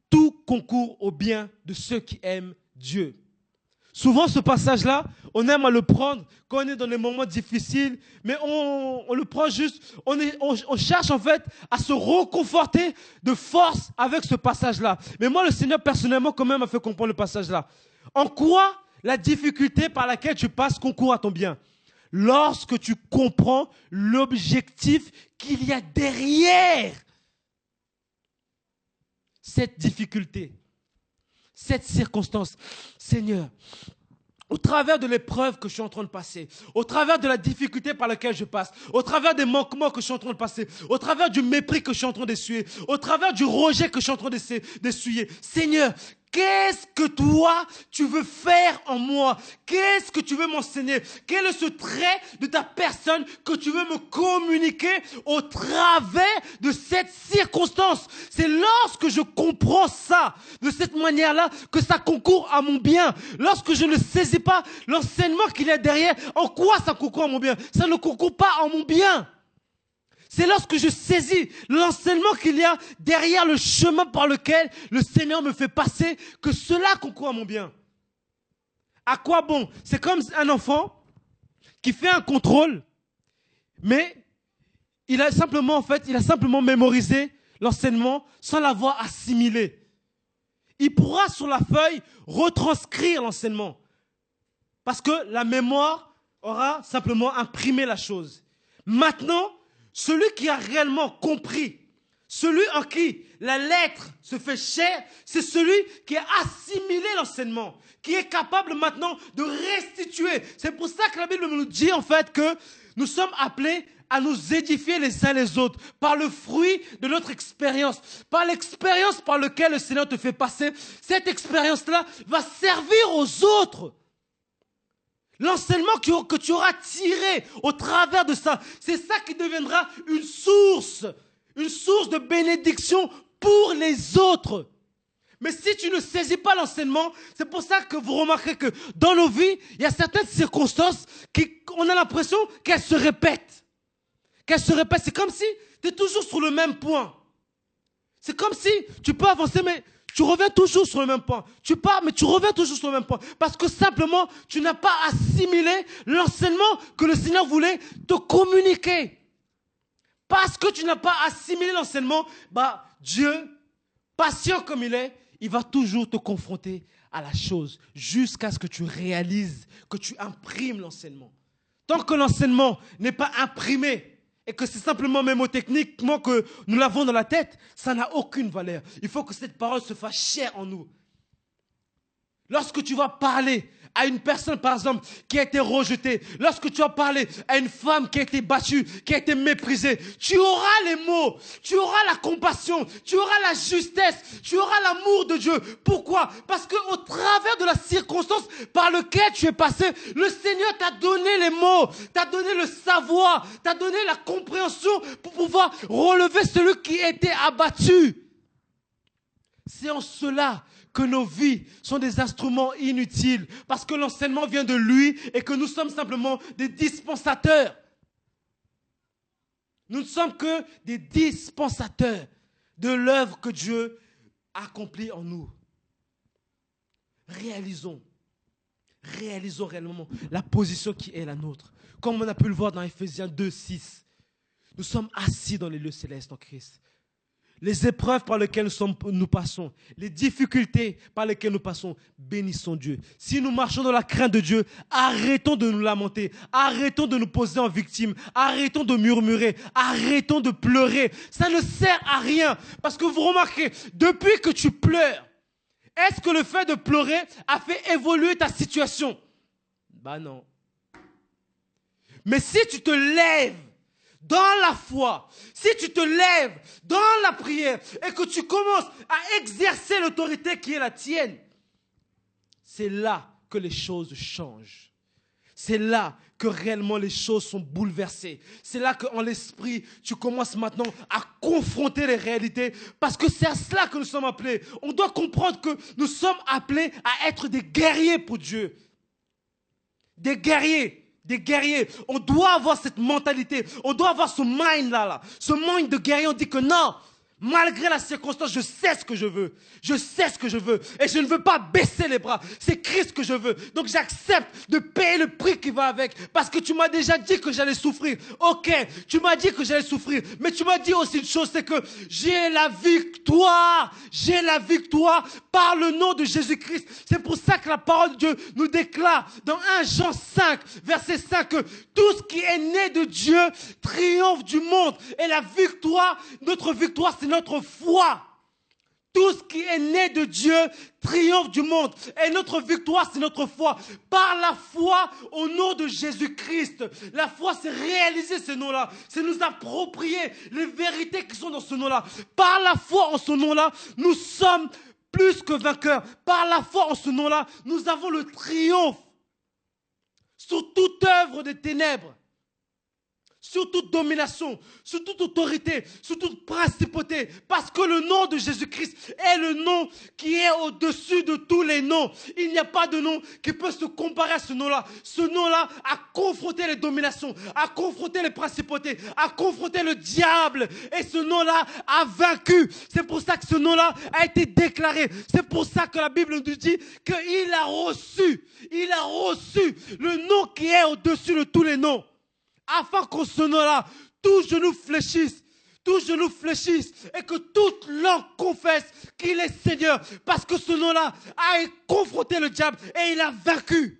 tout concourt au bien de ceux qui aiment Dieu. Souvent, ce passage-là, on aime à le prendre quand on est dans des moments difficiles, mais on le prend juste, on cherche en fait à se reconforter de force avec ce passage-là. Mais moi, le Seigneur, personnellement, quand même, m'a fait comprendre le passage-là. En quoi la difficulté par laquelle tu passes concourt à ton bien? Lorsque tu comprends l'objectif qu'il y a derrière cette difficulté. Cette circonstance, Seigneur, au travers de l'épreuve que je suis en train de passer, au travers de la difficulté par laquelle je passe, au travers des manquements que je suis en train de passer, au travers du mépris que je suis en train d'essuyer, au travers du rejet que je suis en train d'essuyer, Seigneur, qu'est-ce que toi, tu veux faire en moi? Qu'est-ce que tu veux m'enseigner? Quel est ce trait de ta personne que tu veux me communiquer au travers de cette circonstance? C'est lorsque je comprends ça, de cette manière-là, que ça concourt à mon bien. Lorsque je ne saisis pas l'enseignement qu'il y a derrière, en quoi ça concourt à mon bien? Ça ne concourt pas à mon bien. C'est lorsque je saisis l'enseignement qu'il y a derrière le chemin par lequel le Seigneur me fait passer que cela concourt à mon bien. À quoi bon? C'est comme un enfant qui fait un contrôle, mais il a simplement mémorisé l'enseignement sans l'avoir assimilé. Il pourra sur la feuille retranscrire l'enseignement parce que la mémoire aura simplement imprimé la chose. Maintenant, celui qui a réellement compris, celui en qui la lettre se fait chair, c'est celui qui a assimilé l'enseignement, qui est capable maintenant de restituer. C'est pour ça que la Bible nous dit en fait que nous sommes appelés à nous édifier les uns les autres par le fruit de notre expérience, par l'expérience par laquelle le Seigneur te fait passer. Cette expérience-là va servir aux autres. L'enseignement que tu auras tiré au travers de ça, c'est ça qui deviendra une source de bénédiction pour les autres. Mais si tu ne saisis pas l'enseignement, c'est pour ça que vous remarquez que dans nos vies, il y a certaines circonstances on a l'impression qu'elles se répètent. C'est comme si tu es toujours sur le même point. C'est comme si tu peux avancer, mais tu reviens toujours sur le même point. Tu pars, mais tu reviens toujours sur le même point. Parce que simplement, tu n'as pas assimilé l'enseignement que le Seigneur voulait te communiquer. Parce que tu n'as pas assimilé l'enseignement, Dieu, patient comme il est, il va toujours te confronter à la chose jusqu'à ce que tu réalises, que tu imprimes l'enseignement. Tant que l'enseignement n'est pas imprimé, et que c'est simplement mémotechniquement que nous l'avons dans la tête, ça n'a aucune valeur. Il faut que cette parole se fasse chair en nous. Lorsque tu vas parler à une personne, par exemple, qui a été rejetée, lorsque tu vas parler à une femme qui a été battue, qui a été méprisée, tu auras les mots, tu auras la compassion, tu auras la justesse, tu auras l'amour de Dieu. Pourquoi? Parce qu'au travers de la circonstance par laquelle tu es passé, le Seigneur t'a donné les mots, t'a donné le savoir, t'a donné la compréhension pour pouvoir relever celui qui était abattu. C'est en cela que nos vies sont des instruments inutiles, parce que l'enseignement vient de lui et que nous sommes simplement des dispensateurs. Nous ne sommes que des dispensateurs de l'œuvre que Dieu accomplit en nous. Réalisons Réalisons réellement la position qui est la nôtre. Comme on a pu le voir dans Ephésiens 2, 6. Nous sommes assis dans les lieux célestes en Christ. Les épreuves par lesquelles nous passons, les difficultés par lesquelles nous passons, bénissons Dieu. Si nous marchons dans la crainte de Dieu, arrêtons de nous lamenter, arrêtons de nous poser en victime, arrêtons de murmurer, arrêtons de pleurer. Ça ne sert à rien. Parce que vous remarquez, depuis que tu pleures, est-ce que le fait de pleurer a fait évoluer ta situation? Ben non. Mais si tu te lèves dans la foi, si tu te lèves dans la prière et que tu commences à exercer l'autorité qui est la tienne, c'est là que les choses changent. C'est là que réellement les choses sont bouleversées. C'est là qu'en l'esprit, tu commences maintenant à confronter les réalités parce que c'est à cela que nous sommes appelés. On doit comprendre que nous sommes appelés à être des guerriers pour Dieu. Des guerriers. Des guerriers, on doit avoir cette mentalité, on doit avoir ce mind-là, ce mind de guerrier. On dit que non, malgré la circonstance, je sais ce que je veux, je sais ce que je veux, et je ne veux pas baisser les bras, c'est Christ que je veux, donc j'accepte de payer le prix qui va avec, parce que tu m'as déjà dit que j'allais souffrir, ok, tu m'as dit que j'allais souffrir, mais tu m'as dit aussi une chose, c'est que j'ai la victoire par le nom de Jésus-Christ. C'est pour ça que la parole de Dieu nous déclare dans 1 Jean 5, verset 5, que tout ce qui est né de Dieu triomphe du monde. Et la victoire, notre victoire, c'est notre foi. Tout ce qui est né de Dieu triomphe du monde. Et notre victoire, c'est notre foi. Par la foi au nom de Jésus-Christ. La foi, c'est réaliser ce nom-là. C'est nous approprier les vérités qui sont dans ce nom-là. Par la foi en ce nom-là, nous sommes plus que vainqueurs. Par la foi en ce nom-là, nous avons le triomphe sur toute œuvre des ténèbres, sur toute domination, sur toute autorité, sur toute principauté, parce que le nom de Jésus-Christ est le nom qui est au-dessus de tous les noms. Il n'y a pas de nom qui peut se comparer à ce nom-là. Ce nom-là a confronté les dominations, a confronté les principautés, a confronté le diable, et ce nom-là a vaincu. C'est pour ça que ce nom-là a été déclaré. C'est pour ça que la Bible nous dit qu'il a reçu le nom qui est au-dessus de tous les noms. Afin qu'en ce nom-là, tout genou fléchisse, et que toute langue confesse qu'il est Seigneur, parce que ce nom-là a confronté le diable et il a vaincu.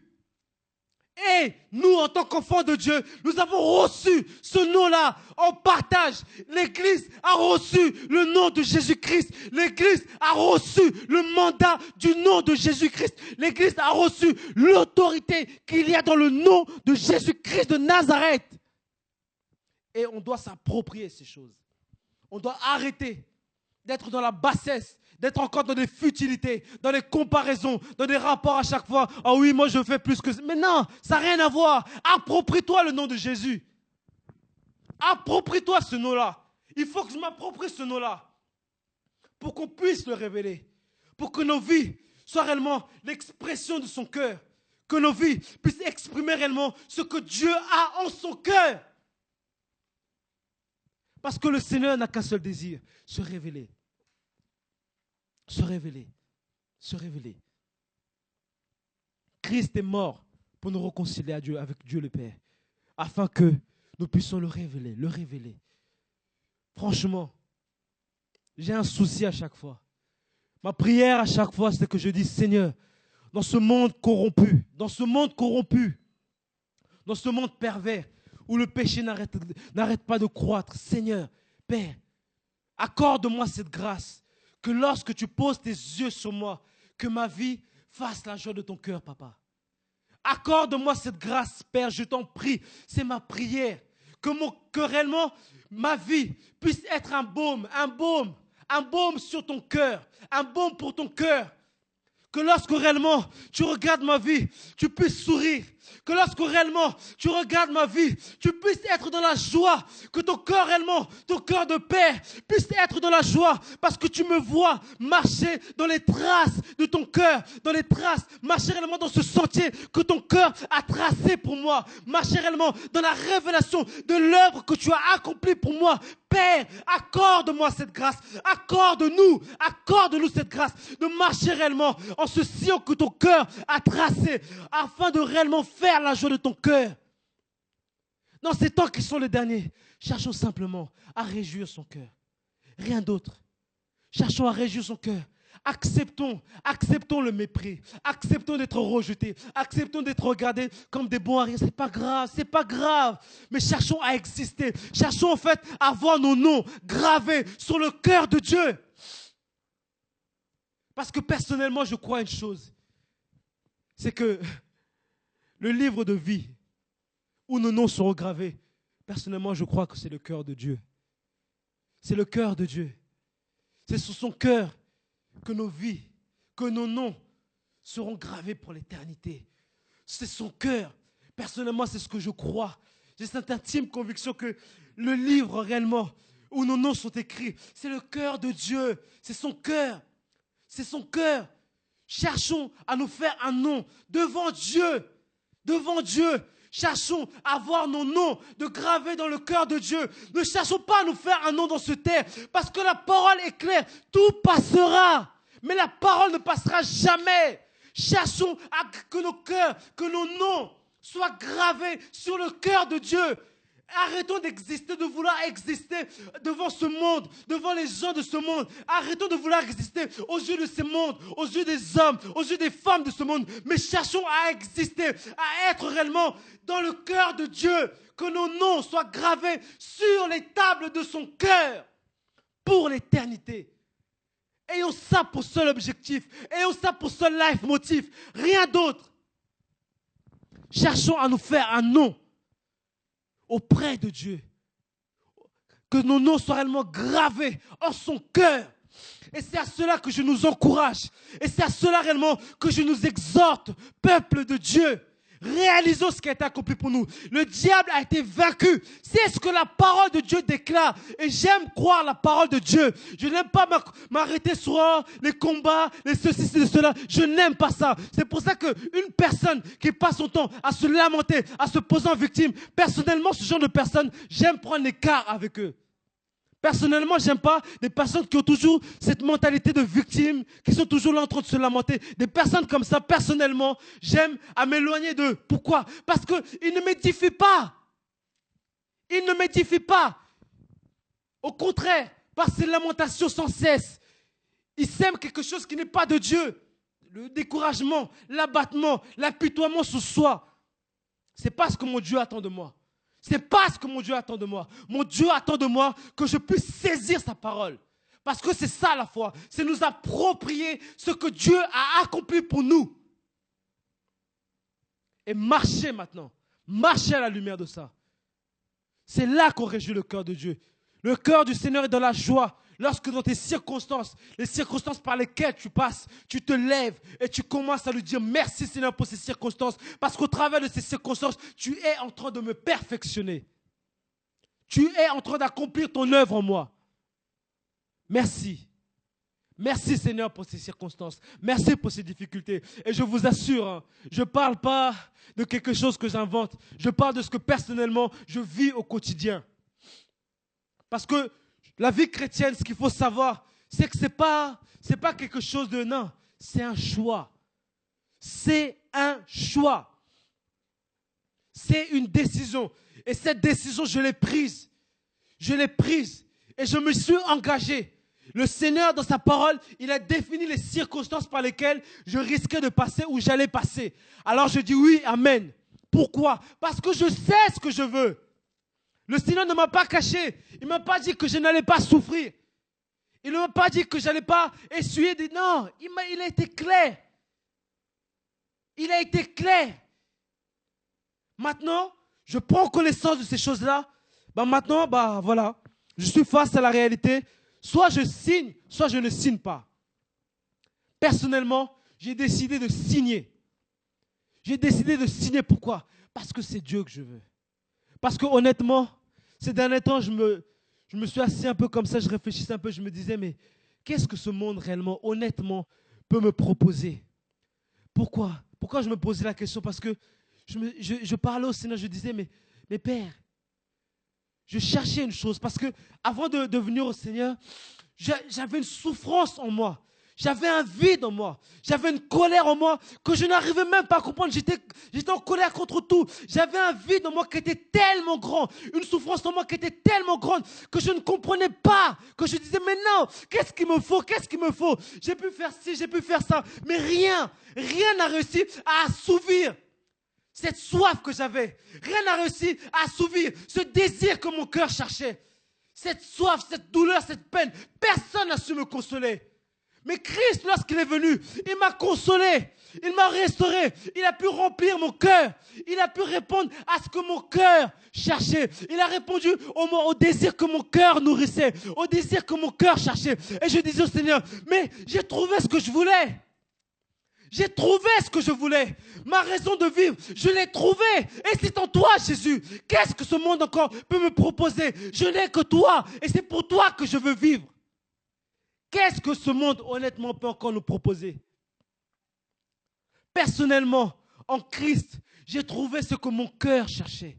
Et nous, en tant qu'enfants de Dieu, nous avons reçu ce nom-là en partage. L'Église a reçu le nom de Jésus-Christ. L'Église a reçu le mandat du nom de Jésus-Christ. L'Église a reçu l'autorité qu'il y a dans le nom de Jésus-Christ de Nazareth. Et on doit s'approprier ces choses. On doit arrêter d'être dans la bassesse, d'être encore dans des futilités, dans des comparaisons, dans des rapports à chaque fois. Ah oui, moi je fais plus que... Mais non, ça n'a rien à voir. Approprie-toi le nom de Jésus. Approprie-toi ce nom-là. Il faut que je m'approprie ce nom-là pour qu'on puisse le révéler, pour que nos vies soient réellement l'expression de son cœur, que nos vies puissent exprimer réellement ce que Dieu a en son cœur. Parce que le Seigneur n'a qu'un seul désir, se révéler. Se révéler. Se révéler. Christ est mort pour nous réconcilier à Dieu, avec Dieu le Père, afin que nous puissions le révéler, le révéler. Franchement, j'ai un souci à chaque fois. Ma prière à chaque fois, c'est que je dis, Seigneur, dans ce monde corrompu, dans ce monde pervers, où le péché n'arrête pas de croître. Seigneur, Père, accorde-moi cette grâce, que lorsque tu poses tes yeux sur moi, que ma vie fasse la joie de ton cœur, Papa. Accorde-moi cette grâce, Père, je t'en prie, c'est ma prière, que réellement ma vie puisse être un baume sur ton cœur, un baume pour ton cœur. Que lorsque réellement tu regardes ma vie, tu puisses sourire Que lorsque réellement tu regardes ma vie, tu puisses être dans la joie. Que ton cœur réellement, ton cœur de père, puisse être dans la joie. Parce que tu me vois marcher dans les traces de ton cœur. Dans les traces, marcher réellement dans ce sentier que ton cœur a tracé pour moi. Marcher réellement dans la révélation de l'œuvre que tu as accomplie pour moi. Père, accorde-moi cette grâce, accorde-nous cette grâce de marcher réellement en ce sillon que ton cœur a tracé afin de réellement faire la joie de ton cœur. Dans ces temps qui sont les derniers, cherchons simplement à réjouir son cœur. Rien d'autre. Cherchons à réjouir son cœur. Acceptons le mépris. Acceptons d'être rejetés. Acceptons d'être regardés comme des bons à rien. C'est pas grave. Mais cherchons à exister. Cherchons en fait à avoir nos noms gravés sur le cœur de Dieu. Parce que personnellement, je crois une chose. C'est que le livre de vie où nos noms seront gravés, personnellement, je crois que c'est le cœur de Dieu. C'est le cœur de Dieu. C'est sur son cœur que nos vies, que nos noms seront gravés pour l'éternité. C'est son cœur. Personnellement, c'est ce que je crois. J'ai cette intime conviction que le livre réellement où nos noms sont écrits, c'est le cœur de Dieu. C'est son cœur. C'est son cœur. Cherchons à nous faire un nom devant Dieu. Devant Dieu. Cherchons à voir nos noms de gravés dans le cœur de Dieu. Ne cherchons pas à nous faire un nom dans ce terre. Parce que la parole est claire. Tout passera. Mais la parole ne passera jamais. Cherchons à que nos cœurs, que nos noms soient gravés sur le cœur de Dieu. Arrêtons d'exister, de vouloir exister devant ce monde, devant les gens de ce monde. Arrêtons de vouloir exister aux yeux de ce monde, aux yeux des hommes, aux yeux des femmes de ce monde. Mais cherchons à exister, à être réellement dans le cœur de Dieu. Que nos noms soient gravés sur les tables de son cœur pour l'éternité. Ayons ça pour seul objectif. Ayons ça pour seul life motif. Rien d'autre. Cherchons à nous faire un nom auprès de Dieu. Que nos noms soient réellement gravés en son cœur. Et c'est à cela que je nous encourage. Et c'est à cela réellement que je nous exhorte, peuple de Dieu. Réalisons ce qui a été accompli pour nous. Le diable a été vaincu. C'est ce que la parole de Dieu déclare. Et j'aime croire la parole de Dieu. Je n'aime pas m'arrêter sur les combats, les ceci, et cela. Je n'aime pas ça. C'est pour ça qu'une personne qui passe son temps à se lamenter, à se poser en victime, personnellement, ce genre de personnes, j'aime prendre l'écart avec eux. Personnellement, je n'aime pas des personnes qui ont toujours cette mentalité de victime, qui sont toujours là en train de se lamenter. Des personnes comme ça, personnellement, j'aime à m'éloigner d'eux. Pourquoi? Parce qu'ils ne m'édifient pas. Ils ne m'édifient pas. Au contraire, par ces lamentations sans cesse, ils sèment quelque chose qui n'est pas de Dieu. Le découragement, l'abattement, l'apitoiement sur soi. Ce n'est pas ce que mon Dieu attend de moi. Ce n'est pas ce que mon Dieu attend de moi. Mon Dieu attend de moi que je puisse saisir sa parole. Parce que c'est ça la foi. C'est nous approprier ce que Dieu a accompli pour nous. Et marcher maintenant. Marcher à la lumière de ça. C'est là qu'on réjouit le cœur de Dieu. Le cœur du Seigneur est dans la joie. Lorsque dans tes circonstances, les circonstances par lesquelles tu passes, tu te lèves et tu commences à lui dire merci Seigneur pour ces circonstances. Parce qu'au travers de ces circonstances, tu es en train de me perfectionner. Tu es en train d'accomplir ton œuvre en moi. Merci. Merci Seigneur pour ces circonstances. Merci pour ces difficultés. Et je vous assure, je ne parle pas de quelque chose que j'invente. Je parle de ce que personnellement je vis au quotidien. Parce que la vie chrétienne, ce qu'il faut savoir, c'est que ce n'est pas quelque chose de non, c'est un choix. C'est un choix. C'est une décision. Et cette décision, je l'ai prise. Je l'ai prise. Et je me suis engagé. Le Seigneur, dans sa parole, il a défini les circonstances par lesquelles je risquais de passer ou j'allais passer. Alors je dis oui, amen. Pourquoi? Parce que je sais ce que je veux. Le Seigneur ne m'a pas caché. Il ne m'a pas dit que je n'allais pas souffrir. Il ne m'a pas dit que je n'allais pas essuyer des... Non, il a été clair. Il a été clair. Maintenant, je prends connaissance de ces choses-là. Maintenant, voilà. Je suis face à la réalité. Soit je signe, soit je ne signe pas. Personnellement, j'ai décidé de signer. J'ai décidé de signer. Pourquoi? Parce que c'est Dieu que je veux. Parce que honnêtement, ces derniers temps, je me suis assis un peu comme ça, je réfléchissais un peu, je me disais, mais qu'est-ce que ce monde réellement, honnêtement, peut me proposer? Pourquoi? Pourquoi je me posais la question? Parce que je parlais au Seigneur, je disais, mais Père, je cherchais une chose. Parce que avant de venir au Seigneur, j'avais une souffrance en moi. J'avais un vide en moi. J'avais une colère en moi que je n'arrivais même pas à comprendre. J'étais en colère contre tout. J'avais un vide en moi qui était tellement grand. Une souffrance en moi qui était tellement grande que je ne comprenais pas. Que je disais, mais non, qu'est-ce qu'il me faut? Qu'est-ce qu'il me faut? J'ai pu faire ci, j'ai pu faire ça. Mais rien n'a réussi à assouvir cette soif que j'avais. Rien n'a réussi à assouvir ce désir que mon cœur cherchait. Cette soif, cette douleur, cette peine. Personne n'a su me consoler. Mais Christ, lorsqu'il est venu, il m'a consolé, il m'a restauré, il a pu remplir mon cœur, il a pu répondre à ce que mon cœur cherchait. Il a répondu au désir que mon cœur nourrissait, au désir que mon cœur cherchait. Et je disais au Seigneur, mais j'ai trouvé ce que je voulais. J'ai trouvé ce que je voulais. Ma raison de vivre, je l'ai trouvée. Et c'est en toi, Jésus. Qu'est-ce que ce monde encore peut me proposer? Je n'ai que toi. Et c'est pour toi que je veux vivre. Qu'est-ce que ce monde, honnêtement, peut encore nous proposer? Personnellement, en Christ, j'ai trouvé ce que mon cœur cherchait.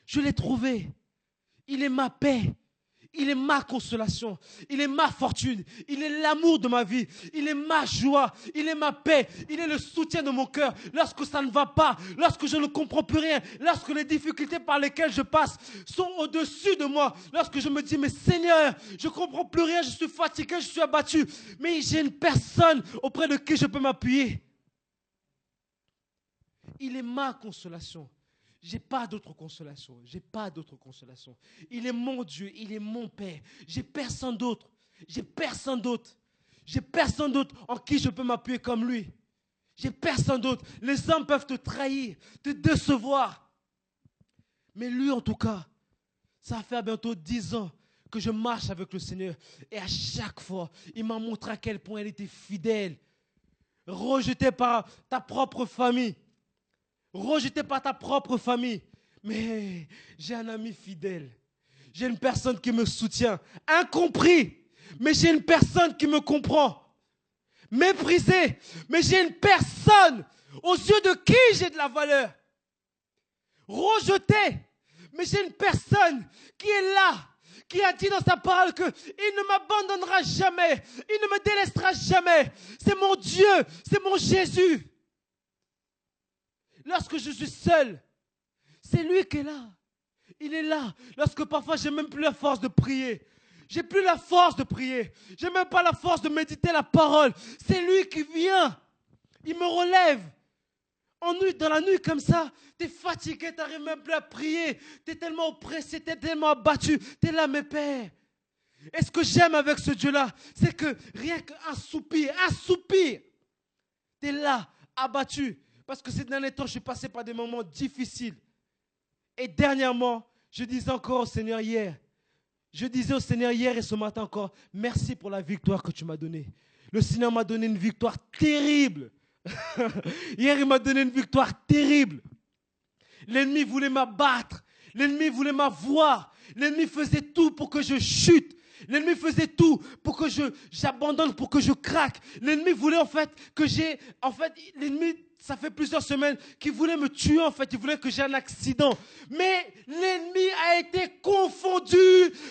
Je l'ai trouvé. Il est ma paix. Il est ma consolation. Il est ma fortune. Il est l'amour de ma vie. Il est ma joie. Il est ma paix. Il est le soutien de mon cœur. Lorsque ça ne va pas, lorsque je ne comprends plus rien, lorsque les difficultés par lesquelles je passe sont au-dessus de moi, lorsque je me dis, mais Seigneur, je ne comprends plus rien, je suis fatigué, je suis abattu, mais j'ai une personne auprès de qui je peux m'appuyer. Il est ma consolation. J'ai pas d'autre consolation. J'ai pas d'autre consolation. Il est mon Dieu. Il est mon Père. J'ai personne d'autre. J'ai personne d'autre. J'ai personne d'autre en qui je peux m'appuyer comme lui. J'ai personne d'autre. Les hommes peuvent te trahir, te décevoir. Mais lui, en tout cas, ça fait bientôt 10 ans que je marche avec le Seigneur. Et à chaque fois, il m'a montré à quel point il était fidèle. Rejeté par ta propre famille. Rejeté par ta propre famille. Mais j'ai un ami fidèle. J'ai une personne qui me soutient. Incompris. Mais j'ai une personne qui me comprend. Méprisé. Mais j'ai une personne aux yeux de qui j'ai de la valeur. Rejeté. Mais j'ai une personne qui est là. Qui a dit dans sa parole qu'il ne m'abandonnera jamais. Il ne me délaissera jamais. C'est mon Dieu. C'est mon Jésus. Lorsque je suis seul, c'est lui qui est là. Il est là. Lorsque parfois, je n'ai même plus la force de prier. Je n'ai plus la force de prier. Je n'ai même pas la force de méditer la parole. C'est lui qui vient. Il me relève. Dans la nuit comme ça, tu es fatigué, tu n'arrives même plus à prier. Tu es tellement oppressé, tu es tellement abattu. Tu es là, mes pères. Et ce que j'aime avec ce Dieu-là, c'est que rien qu'un soupir, tu es là, abattu. Parce que ces derniers temps, je suis passé par des moments difficiles. Et dernièrement, je disais encore au Seigneur hier, et ce matin encore, merci pour la victoire que tu m'as donnée. Le Seigneur m'a donné une victoire terrible. Hier, il m'a donné une victoire terrible. L'ennemi voulait m'abattre. L'ennemi voulait m'avoir. L'ennemi faisait tout pour que je chute. L'ennemi faisait tout pour que j'abandonne, pour que je craque. L'ennemi voulait l'ennemi, ça fait plusieurs semaines qu'il voulait me tuer en fait. Il voulait que j'ai un accident. Mais l'ennemi a été confondu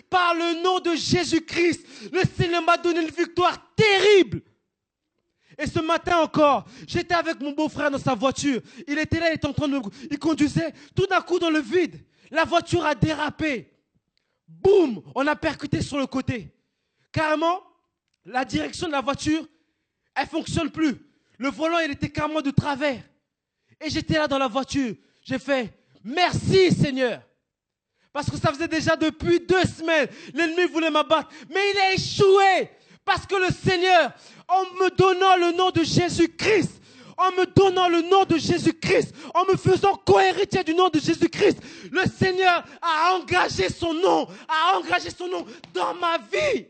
par le nom de Jésus-Christ. Le Seigneur m'a donné une victoire terrible. Et ce matin encore, j'étais avec mon beau-frère dans sa voiture. Il était là, il conduisait. Tout d'un coup dans le vide, la voiture a dérapé. Boum, on a percuté sur le côté. Carrément, la direction de la voiture, elle ne fonctionne plus. Le volant, il était carrément de travers. Et j'étais là dans la voiture. J'ai fait, merci Seigneur. Parce que ça faisait déjà depuis 2 semaines, l'ennemi voulait m'abattre. Mais il a échoué. Parce que le Seigneur, en me donnant le nom de Jésus-Christ, en me donnant le nom de Jésus-Christ, en me faisant co-héritier du nom de Jésus-Christ, le Seigneur a engagé son nom dans ma vie.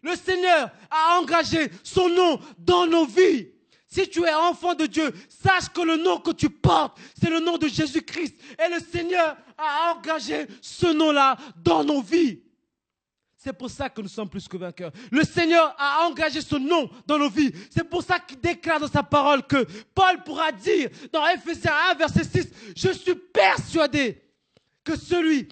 Le Seigneur a engagé son nom dans nos vies. Si tu es enfant de Dieu, sache que le nom que tu portes, c'est le nom de Jésus-Christ. Et le Seigneur a engagé ce nom-là dans nos vies. C'est pour ça que nous sommes plus que vainqueurs. Le Seigneur a engagé ce nom dans nos vies. C'est pour ça qu'il déclare dans sa parole que Paul pourra dire dans Ephésiens 1, verset 6, « Je suis persuadé que celui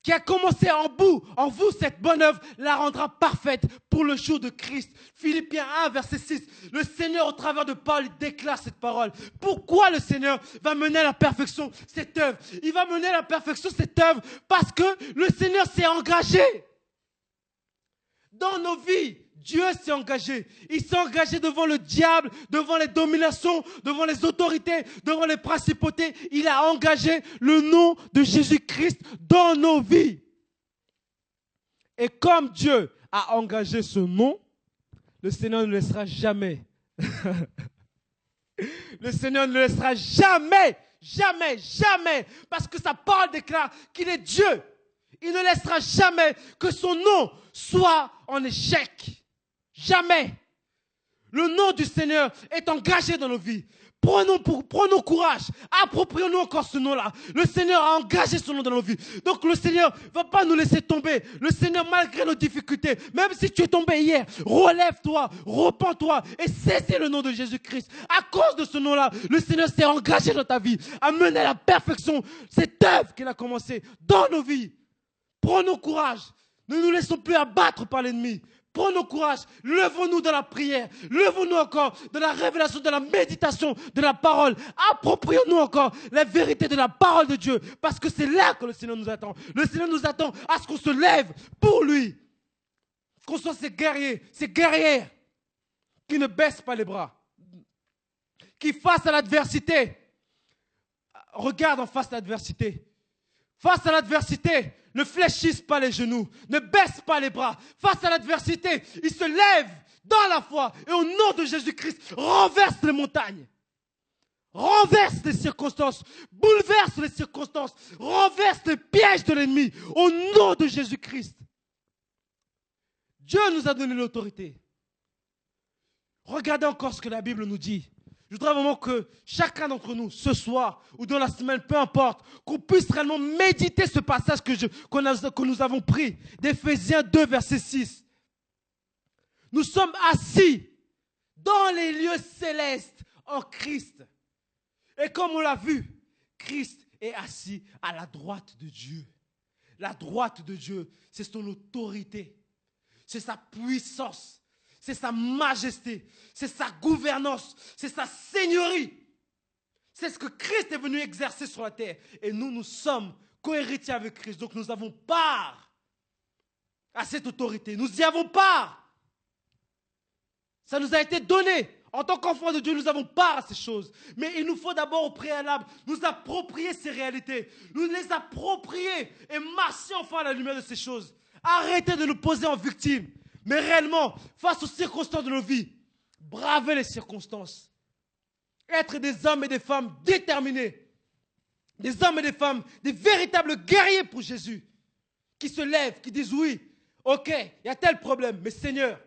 qui a commencé en vous cette bonne œuvre la rendra parfaite pour le jour de Christ. » Philippiens 1, verset 6. Le Seigneur, au travers de Paul, il déclare cette parole. Pourquoi le Seigneur va mener à la perfection cette œuvre? Il va mener à la perfection cette œuvre parce que le Seigneur s'est engagé. Dans nos vies, Dieu s'est engagé. Il s'est engagé devant le diable, devant les dominations, devant les autorités, devant les principautés. Il a engagé le nom de Jésus-Christ dans nos vies. Et comme Dieu a engagé ce nom, le Seigneur ne laissera jamais. Le Seigneur ne laissera jamais, jamais, jamais, parce que sa parole déclare qu'il est Dieu. Il ne laissera jamais que son nom soit en échec. Jamais. Le nom du Seigneur est engagé dans nos vies. Prenons courage. Approprions-nous encore ce nom-là. Le Seigneur a engagé son nom dans nos vies. Donc le Seigneur ne va pas nous laisser tomber. Le Seigneur, malgré nos difficultés, même si tu es tombé hier, relève-toi, repens-toi et saisis le nom de Jésus-Christ. À cause de ce nom-là, le Seigneur s'est engagé dans ta vie à mener à la perfection cette œuvre qu'il a commencée dans nos vies. Prenons courage. Ne nous laissons plus abattre par l'ennemi. Prenons courage. Levons-nous dans la prière. Levons-nous encore dans la révélation, de la méditation de la parole. Approprions-nous encore la vérité de la parole de Dieu. Parce que c'est là que le Seigneur nous attend. Le Seigneur nous attend à ce qu'on se lève pour lui. Qu'on soit ces guerriers, ces guerrières qui ne baissent pas les bras. Qui face à l'adversité, regarde en face à l'adversité. Face à l'adversité, ne fléchissent pas les genoux, ne baissent pas les bras. Face à l'adversité, ils se lèvent dans la foi et au nom de Jésus-Christ, renverse les montagnes. Renverse les circonstances, bouleverse les circonstances, renverse les pièges de l'ennemi au nom de Jésus-Christ. Dieu nous a donné l'autorité. Regardez encore ce que la Bible nous dit. Je voudrais vraiment que chacun d'entre nous, ce soir ou dans la semaine, peu importe, qu'on puisse réellement méditer ce passage que nous avons pris d'Éphésiens 2, verset 6. Nous sommes assis dans les lieux célestes en Christ. Et comme on l'a vu, Christ est assis à la droite de Dieu. La droite de Dieu, c'est son autorité, c'est sa puissance. C'est sa majesté, c'est sa gouvernance, c'est sa seigneurie. C'est ce que Christ est venu exercer sur la terre. Et nous, nous sommes co-héritiers avec Christ. Donc nous avons part à cette autorité. Nous y avons part. Ça nous a été donné. En tant qu'enfants de Dieu, nous avons part à ces choses. Mais il nous faut d'abord au préalable nous approprier ces réalités. Nous les approprier et marcher enfin à la lumière de ces choses. Arrêtez de nous poser en victime. Mais réellement, face aux circonstances de nos vies, braver les circonstances. Être des hommes et des femmes déterminés. Des hommes et des femmes, des véritables guerriers pour Jésus. Qui se lèvent, qui disent oui, ok, il y a tel problème, mais Seigneur,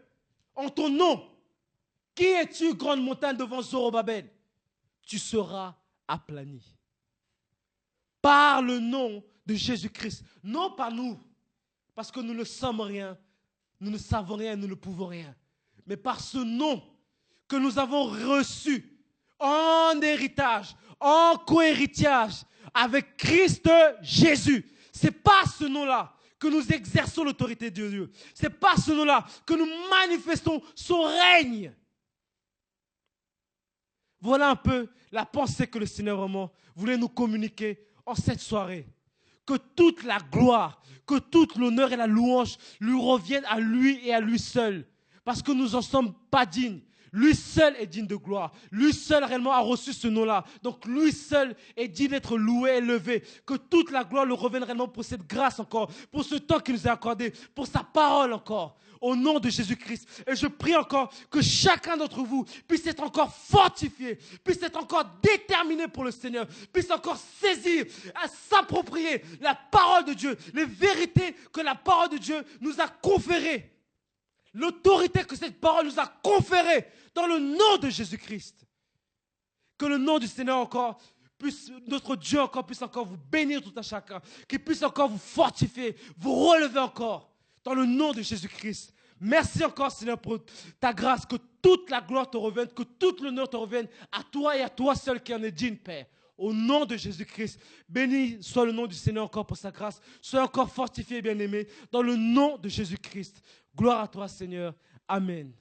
en ton nom, qui es-tu, grande montagne devant Zorobabel? Tu seras aplani. Par le nom de Jésus-Christ. Non par nous, parce que nous ne sommes rien. Nous ne savons rien, nous ne pouvons rien. Mais par ce nom que nous avons reçu en héritage, en co-héritage avec Christ Jésus. C'est par ce nom-là que nous exerçons l'autorité de Dieu. C'est par ce nom-là que nous manifestons son règne. Voilà un peu la pensée que le Seigneur vraiment voulait nous communiquer en cette soirée. Que toute la gloire, que tout l'honneur et la louange lui reviennent à lui et à lui seul. Parce que nous n'en sommes pas dignes. Lui seul est digne de gloire. Lui seul réellement a reçu ce nom-là. Donc lui seul est digne d'être loué et élevé. Que toute la gloire lui revienne réellement pour cette grâce encore, pour ce temps qu'il nous a accordé, pour sa parole encore. Au nom de Jésus-Christ. Et je prie encore que chacun d'entre vous puisse être encore fortifié, puisse être encore déterminé pour le Seigneur, puisse encore saisir, à s'approprier la parole de Dieu, les vérités que la parole de Dieu nous a conférées. l'autorité que cette parole nous a conférée dans le nom de Jésus-Christ. Que le nom du Seigneur encore puisse, notre Dieu encore puisse encore vous bénir tout à chacun, qu'il puisse encore vous fortifier, vous relever encore dans le nom de Jésus-Christ. Merci encore Seigneur pour ta grâce, que toute la gloire te revienne, que tout l'honneur te revienne à toi et à toi seul qui en est digne, Père. Au nom de Jésus-Christ, béni soit le nom du Seigneur encore pour sa grâce. Sois encore fortifié, bien-aimé, dans le nom de Jésus-Christ. Gloire à toi, Seigneur. Amen.